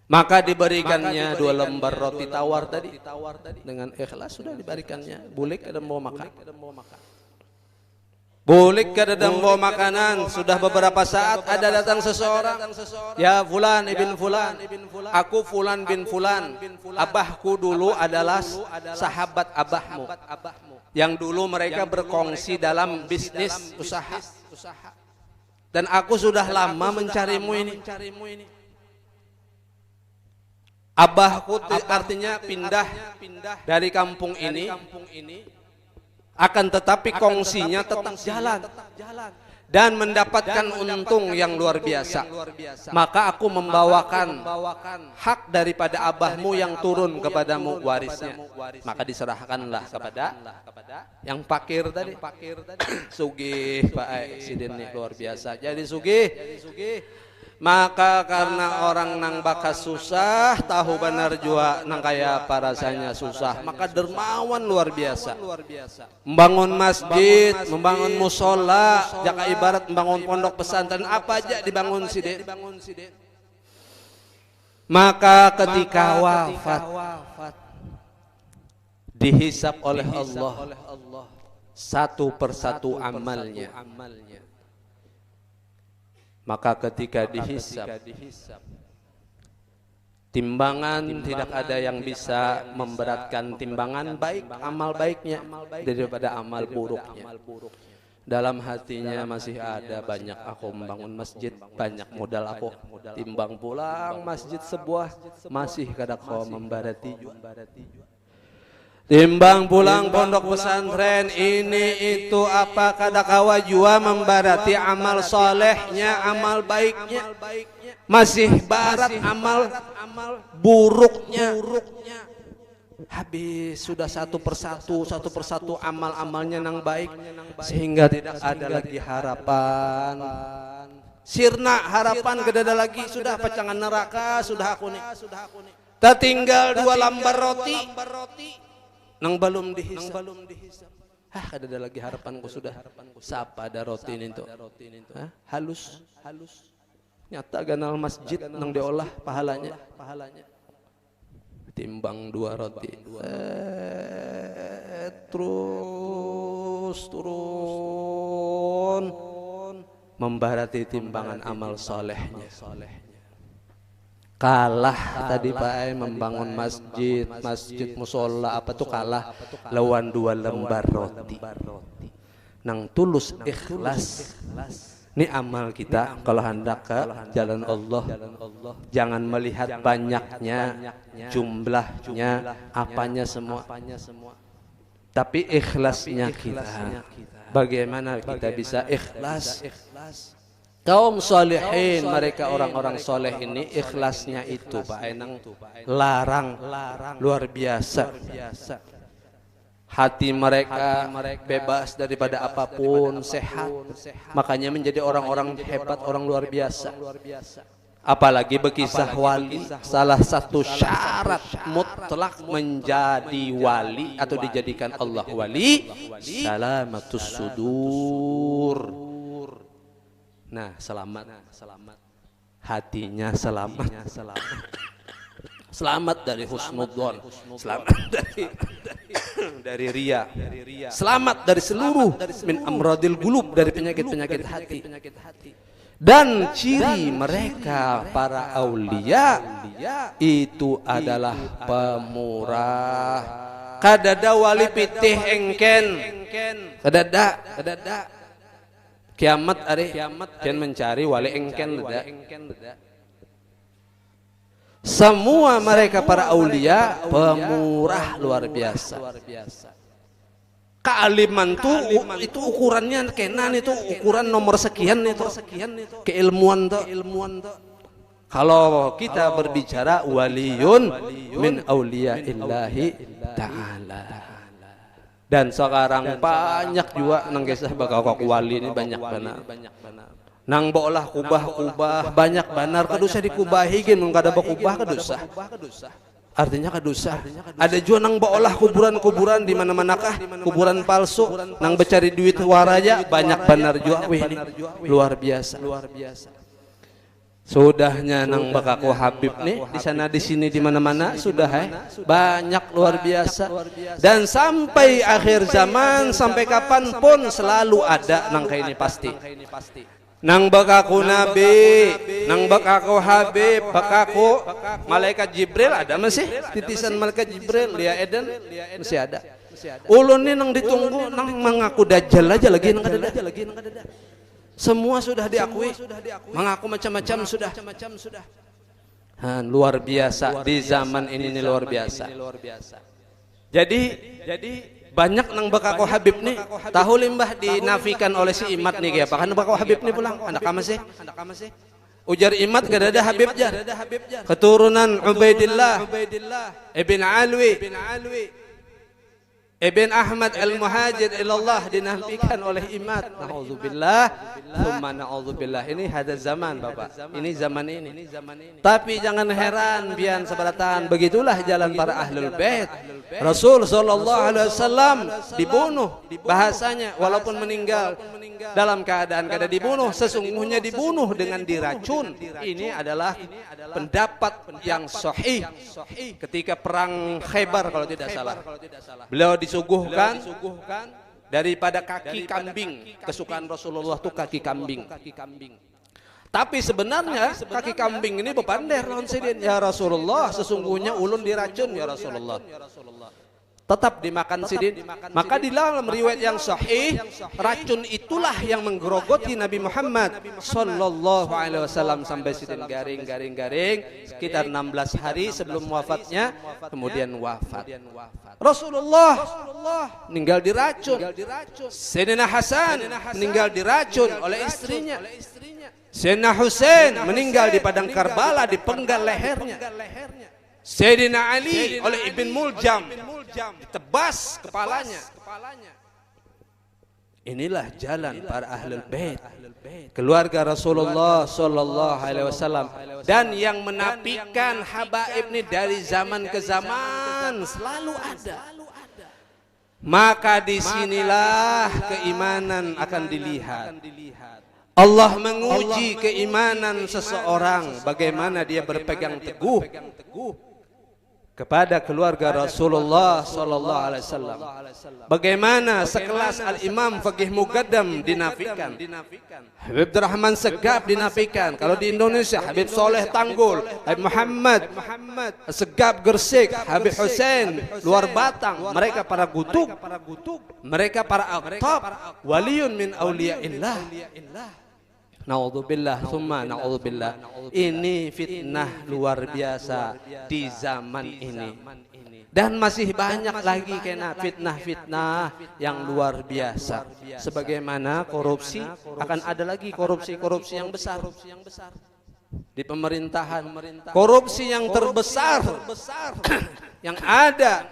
Maka diberikannya 2 lembar roti tawar tadi dengan ikhlas, sudah diberikannya. Boleh kada mau makan. Boleh kada bawa makanan. Sudah beberapa saat ada datang seseorang, ya fulan ibn fulan, aku fulan bin fulan, abahku dulu adalah sahabat abahmu, yang dulu mereka berkongsi dalam bisnis usaha, dan aku sudah lama mencarimu ini. Abahku artinya pindah dari kampung ini, akan tetapi kongsinya tetap jalan dan mendapatkan untung yang luar biasa. Maka aku membawakan hak daripada abahmu yang turun kepadamu warisnya. Maka diserahkanlah kepada yang fakir tadi. Sugih Pak Sidin nih luar biasa. Jadi sugih. Maka karena orang nang bakas susah, tahu benar jua nang kaya apa rasanya susah, maka dermawan luar biasa. Membangun masjid, membangun musola, jaka ibarat membangun pondok pesantren, apa aja dibangun sidin. Maka ketika wafat, dihisap oleh Allah satu persatu amalnya. Maka ketika dihisap, timbangan tidak ada yang bisa memberatkan timbangan baik amal baiknya daripada amal buruknya. Dalam hatinya masih ada banyak aku membangun masjid, banyak modal aku timbang pulang masjid sebuah, masih kada kau membarati. Timbang pulang pondok pesantren ini itu apa kada kawa jua membarati amal solehnya, amal baiknya, masih barat amal buruknya. Habis sudah satu persatu amal-amalnya nang baik, sehingga tidak ada lagi harapan. Sirna harapan kedada lagi, sudah pacangan neraka sudah aku nih. Tertinggal 2 lembar roti nang belum dihisab. Kada ada lagi harapanku sudah. Siapa ada roti ini tuh? Halus. Nyata ganal masjid nang diolah pahalanya. Timbang 2 roti. Terus turun membarati timbangan amal solehnya. Kalah tadi Pak membangun masjid musola apa tuh kalah lawan 2 lembar roti. Nang tulus ikhlas. Ini amal kita kalau hendak ke jalan Allah. Jangan melihat banyaknya, jumlahnya, apanya semua. Tapi ikhlasnya kita. Bagaimana kita bisa ikhlas? Kaum solehin, mereka orang-orang soleh ini ikhlasnya itu Pak Enang larang luar biasa. Hati mereka bebas daripada apapun, sehat. Makanya menjadi orang-orang hebat, orang luar biasa. Apalagi berkisah wali, salah satu syarat mutlak menjadi wali atau dijadikan Allah wali, salamatus sudur. Nah, selamat. Hatinya selamat. Selamat dari husnudzon, selamat dari ria, selamat dari seluruh min amradil qulub, dari penyakit-penyakit hati. Dan ciri mereka para aulia itu adalah pemurah. Kadada wali pitih engken, kadada kiamat ari kian mencari wali engken dada. Semua mereka para aulia pemurah luar biasa. Kealiman tuh itu ukurannya kenan, itu ukuran nomor sekian itu. Keilmuan tuh. Kalau kita berbicara waliyun min auliaillahi ta'ala. Dan sekarang banyak juga nang kisah bakal wali ini banyak benar. Nang bolah kubah banyak banar kadusa dikubahigin mun kada bakubah kadusa. Artinya kadusa. Ada juga nang bolah kuburan-kuburan di mana-manakah kuburan palsu nang becari duit waraja banyak banar juga weh ini. Luar biasa. Sudahnya nang bakaku Habib nih di sana di sini di mana-mana sudah banyak luar biasa. Dan sampai akhir zaman sampai kapanpun selalu ada nang kayak ini pasti. Nang bakaku Nabi, nang bakaku Habib, bakaku malaikat Jibril ada masih titisan malaikat Jibril Lia Eden masih ada. Ulun ini nang ditunggu nang mengaku dajjal aja lagi nang ada. Semua sudah diakui, mengaku macam-macam sudah. Luar biasa di zaman ini luar biasa. Jadi banyak nang bakaku Habib nih tahu limbah dinafikan oleh si Imat nih kayak apa kan bakaku Habib nih pulang anak masih ujar Imat gak ada Habib jah keturunan Ubaidillah ibn Alwi Ibn Ahmad al-Muhajir ilallah dinafikan oleh Imat. Na'udzubillah thumma na'udzubillah. Ini hada zaman Bapak, ini zaman ini. Tapi jangan heran bian sebaratan, begitulah jalan para ahlul bait. Rasul SAW dibunuh, bahasanya walaupun meninggal dalam keadaan kada dibunuh, sesungguhnya dibunuh dengan diracun. Ini adalah pendapat yang sahih ketika perang Khaybar kalau tidak salah. Beliau disuguhkan daripada kaki kambing, kesukaan Rasulullah itu kaki kambing. Tapi sebenarnya kaki kambing ini bepander lawan sidin. Ya Rasulullah, sesungguhnya ulun diracun ya Rasulullah. tetap dimakan sidin. Maka di dalam riwayat yang sahih, racun itulah yang menggerogoti Nabi Muhammad sallallahu alaihi wasallam sampai sidin garing sekitar 16 hari sebelum wafatnya, kemudian wafat. Rasulullah meninggal diracun. Sayyidina Hasan meninggal diracun oleh istrinya. Sayyidina Husain meninggal di padang Karbala, dipenggal lehernya. Sayyidina Ali oleh Ibn Muljam ditebas kepalanya. Inilah jalan para ahlul bait, keluarga Rasulullah sallallahu alaihi wasallam. Dan yang menafikan habaib ini dari zaman ke zaman selalu ada. Maka disinilah keimanan akan dilihat. Allah menguji keimanan seseorang, bagaimana dia berpegang teguh kepada keluarga Rasulullah sallallahu alaihi wasallam. Bagaimana sekelas Al-Imam Faqih Muqaddam dinafikan, Habib Abdurrahman Segaf dinafikan. Kalau di Indonesia Habib Soleh Tanggul, Habib Muhammad Segaf Gresik, Habib Hussein Luar Batang, mereka para gutub, mereka para aqtab, waliyun min auliyaillah. Na'udzubillah, summa na'udzubillah. Ini fitnah luar biasa di zaman ini. Dan masih banyak lagi kena fitnah-fitnah yang luar biasa. Sebagaimana korupsi, akan ada lagi korupsi-korupsi yang besar di pemerintahan. Korupsi yang terbesar yang ada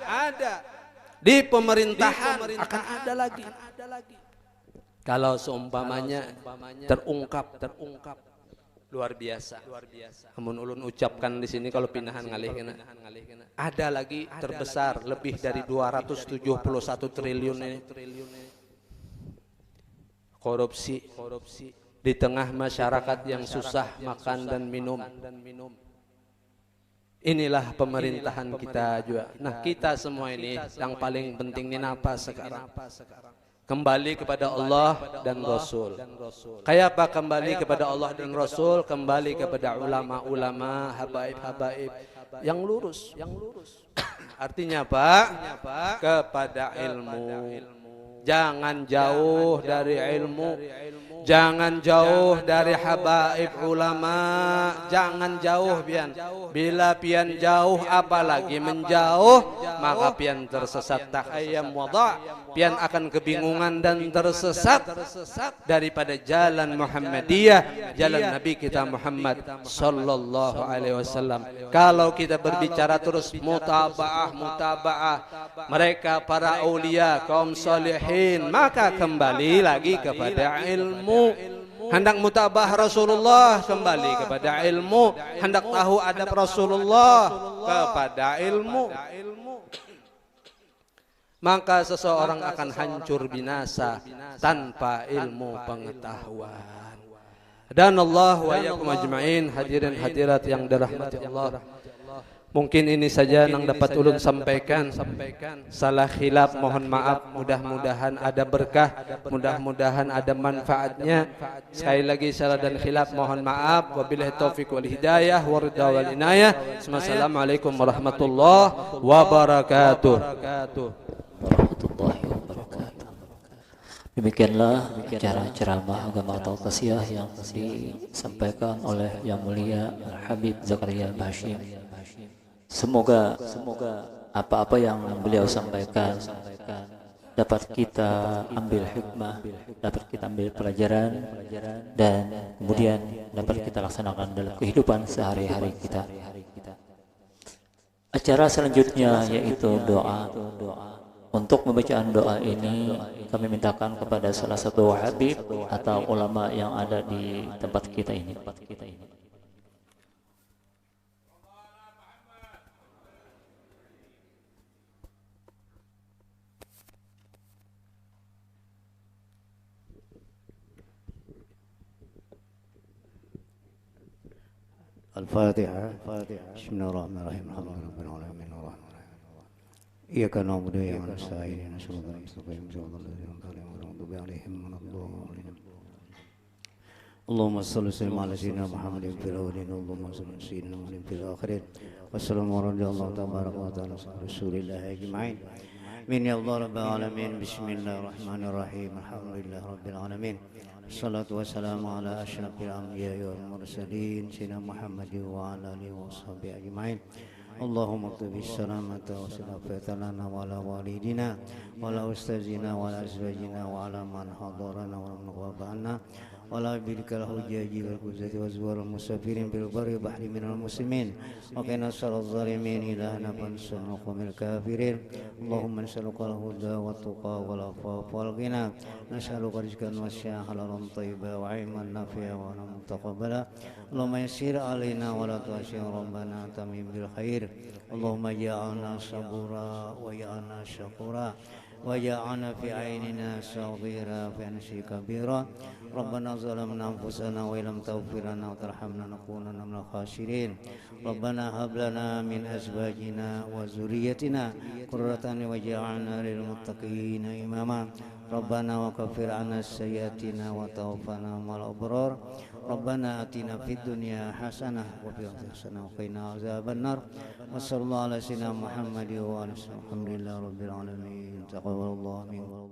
di pemerintahan akan ada lagi. Kalau seumpamanya terungkap luar biasa. Namun ulun ucapkan di sini kalau pinahan ngalih kena. Ada lagi terbesar lebih dari 271 triliun ini. Korupsi di tengah masyarakat yang susah makan dan minum. Inilah pemerintahan kita juga. Nah, kita semua ini yang paling penting ini apa sekarang? Kembali kepada Allah dan Rasul. Kayak apa kembali kepada Allah dan Rasul? Kembali kepada ulama-ulama, habaib-habaib yang lurus. Artinya apa? Kepada ilmu. Jangan jauh dari ilmu. Jangan jauh dari habaib ulama. Jangan jauh pian. Bila pian jauh apalagi menjauh, maka pian tersesat. Takhayyam wada'. Pian akan kebingungan dan tersesat daripada jalan Muhammadiyah, jalan Nabi kita Muhammad sallallahu alaihi wasallam. Kalau kita berbicara terus mutaba'ah mereka para aulia, kaum salihin, maka kembali lagi kepada ilmu. Hendak mutabah Rasulullah, kembali kepada ilmu. Hendak tahu adab Rasulullah, kepada ilmu. Maka seseorang akan hancur binasa tanpa ilmu pengetahuan. Dan Allah wa iyyakum ajma'in, hadirin hadirat yang dirahmati Allah. Mungkin ini saja yang dapat ulun sampaikan. Salah khilaf mohon maaf. Mudah-mudahan ada berkah, mudah-mudahan ada manfaatnya. Sekali lagi salah dan khilaf mohon maaf. Wabillahi taufiq wal hidayah wa ridha wal inayah. Assalamualaikum warahmatullahi wabarakatuh. Warahmatullahi wabarakatuh. Demikianlah acara ceramah agama atau tausiah yang disampaikan oleh Yang Mulia Habib Zakaria Bashim. Semoga apa-apa yang beliau sampaikan dapat kita ambil hikmah, dapat kita ambil pelajaran, dan kemudian dapat kita laksanakan dalam kehidupan sehari-hari kita. Acara selanjutnya yaitu doa. Untuk pembacaan doa ini kami mintakan kepada salah satu habib atau ulama yang ada di tempat kita ini. Al-Fatihah. Bismillahirrahmanirrahim. Alhamdulillahirabbil alamin arrahmanirrahim. Iyyaka na'budu wa iyyaka nasta'in. Ihdinas siratal mustaqim. Shiratal ladzina an'amta 'alaihim ghairil maghdubi 'alaihim. Allahumma shalli ala sayyidina Muhammadin fil awwalin. Allahumma shalli ala sayyidina Muhammadin fil akhirin. Wassalamu warahmatullahi tabaraka wa ta'ala ala rasulillah ajma'in. Amin ya Allah rabbal alamin. Bismillahirrahmanirrahim. Alhamdulillah rabbil alamin. Assalatu wassalamu ala asyrafil anbiya'i wal mursalin sayyidina Muhammadin wa ala alihi washabihi ajmain. Allahumma qtubis salamata wa salafata lana wa ala walidina wa ala ustazina wa ala azwajina wa ala man hadarana wa man wabana wa ala birkal hujaji wal kuzati wa zuwar musafirin bil bari bahri minal muslimin wa qina syarraz zalimin ilahana fansurna qawmil kafirin. Allahumma nas'aluka al-huda wa tuqa wal afafa wal ghina nas'aluka rizqan wasi'an halalan thayyiban wa ilman nafi'an wa amalan mutaqabbala. Allahumma yassir alaina wa la tu'assir rabbana tamim bil khair. Allahumma ja'alna sabura wa ja'alna syakura wa ja'alna fi aynina saghira fi ansi kabira. Rabbana zalamna anfusana wa illam taghfir lana wa tarhamna nakunanna minal khasirin. Rabbana hab lana min azwajina wa zurriyyatina qurratan waj'alna lil muttaqina imama. Rabbana wa kaffir 'anna sayyi'atina wa tawaffana ma'al abrar. Rabbana atina fid dunya hasanah wa fil akhirati hasanah wa qina azabannar. Wa sallallahu ala sayyidina Muhammadin wa ala alihi alhamdulillahi rabbil alamin. Taqabbalallahu minkum.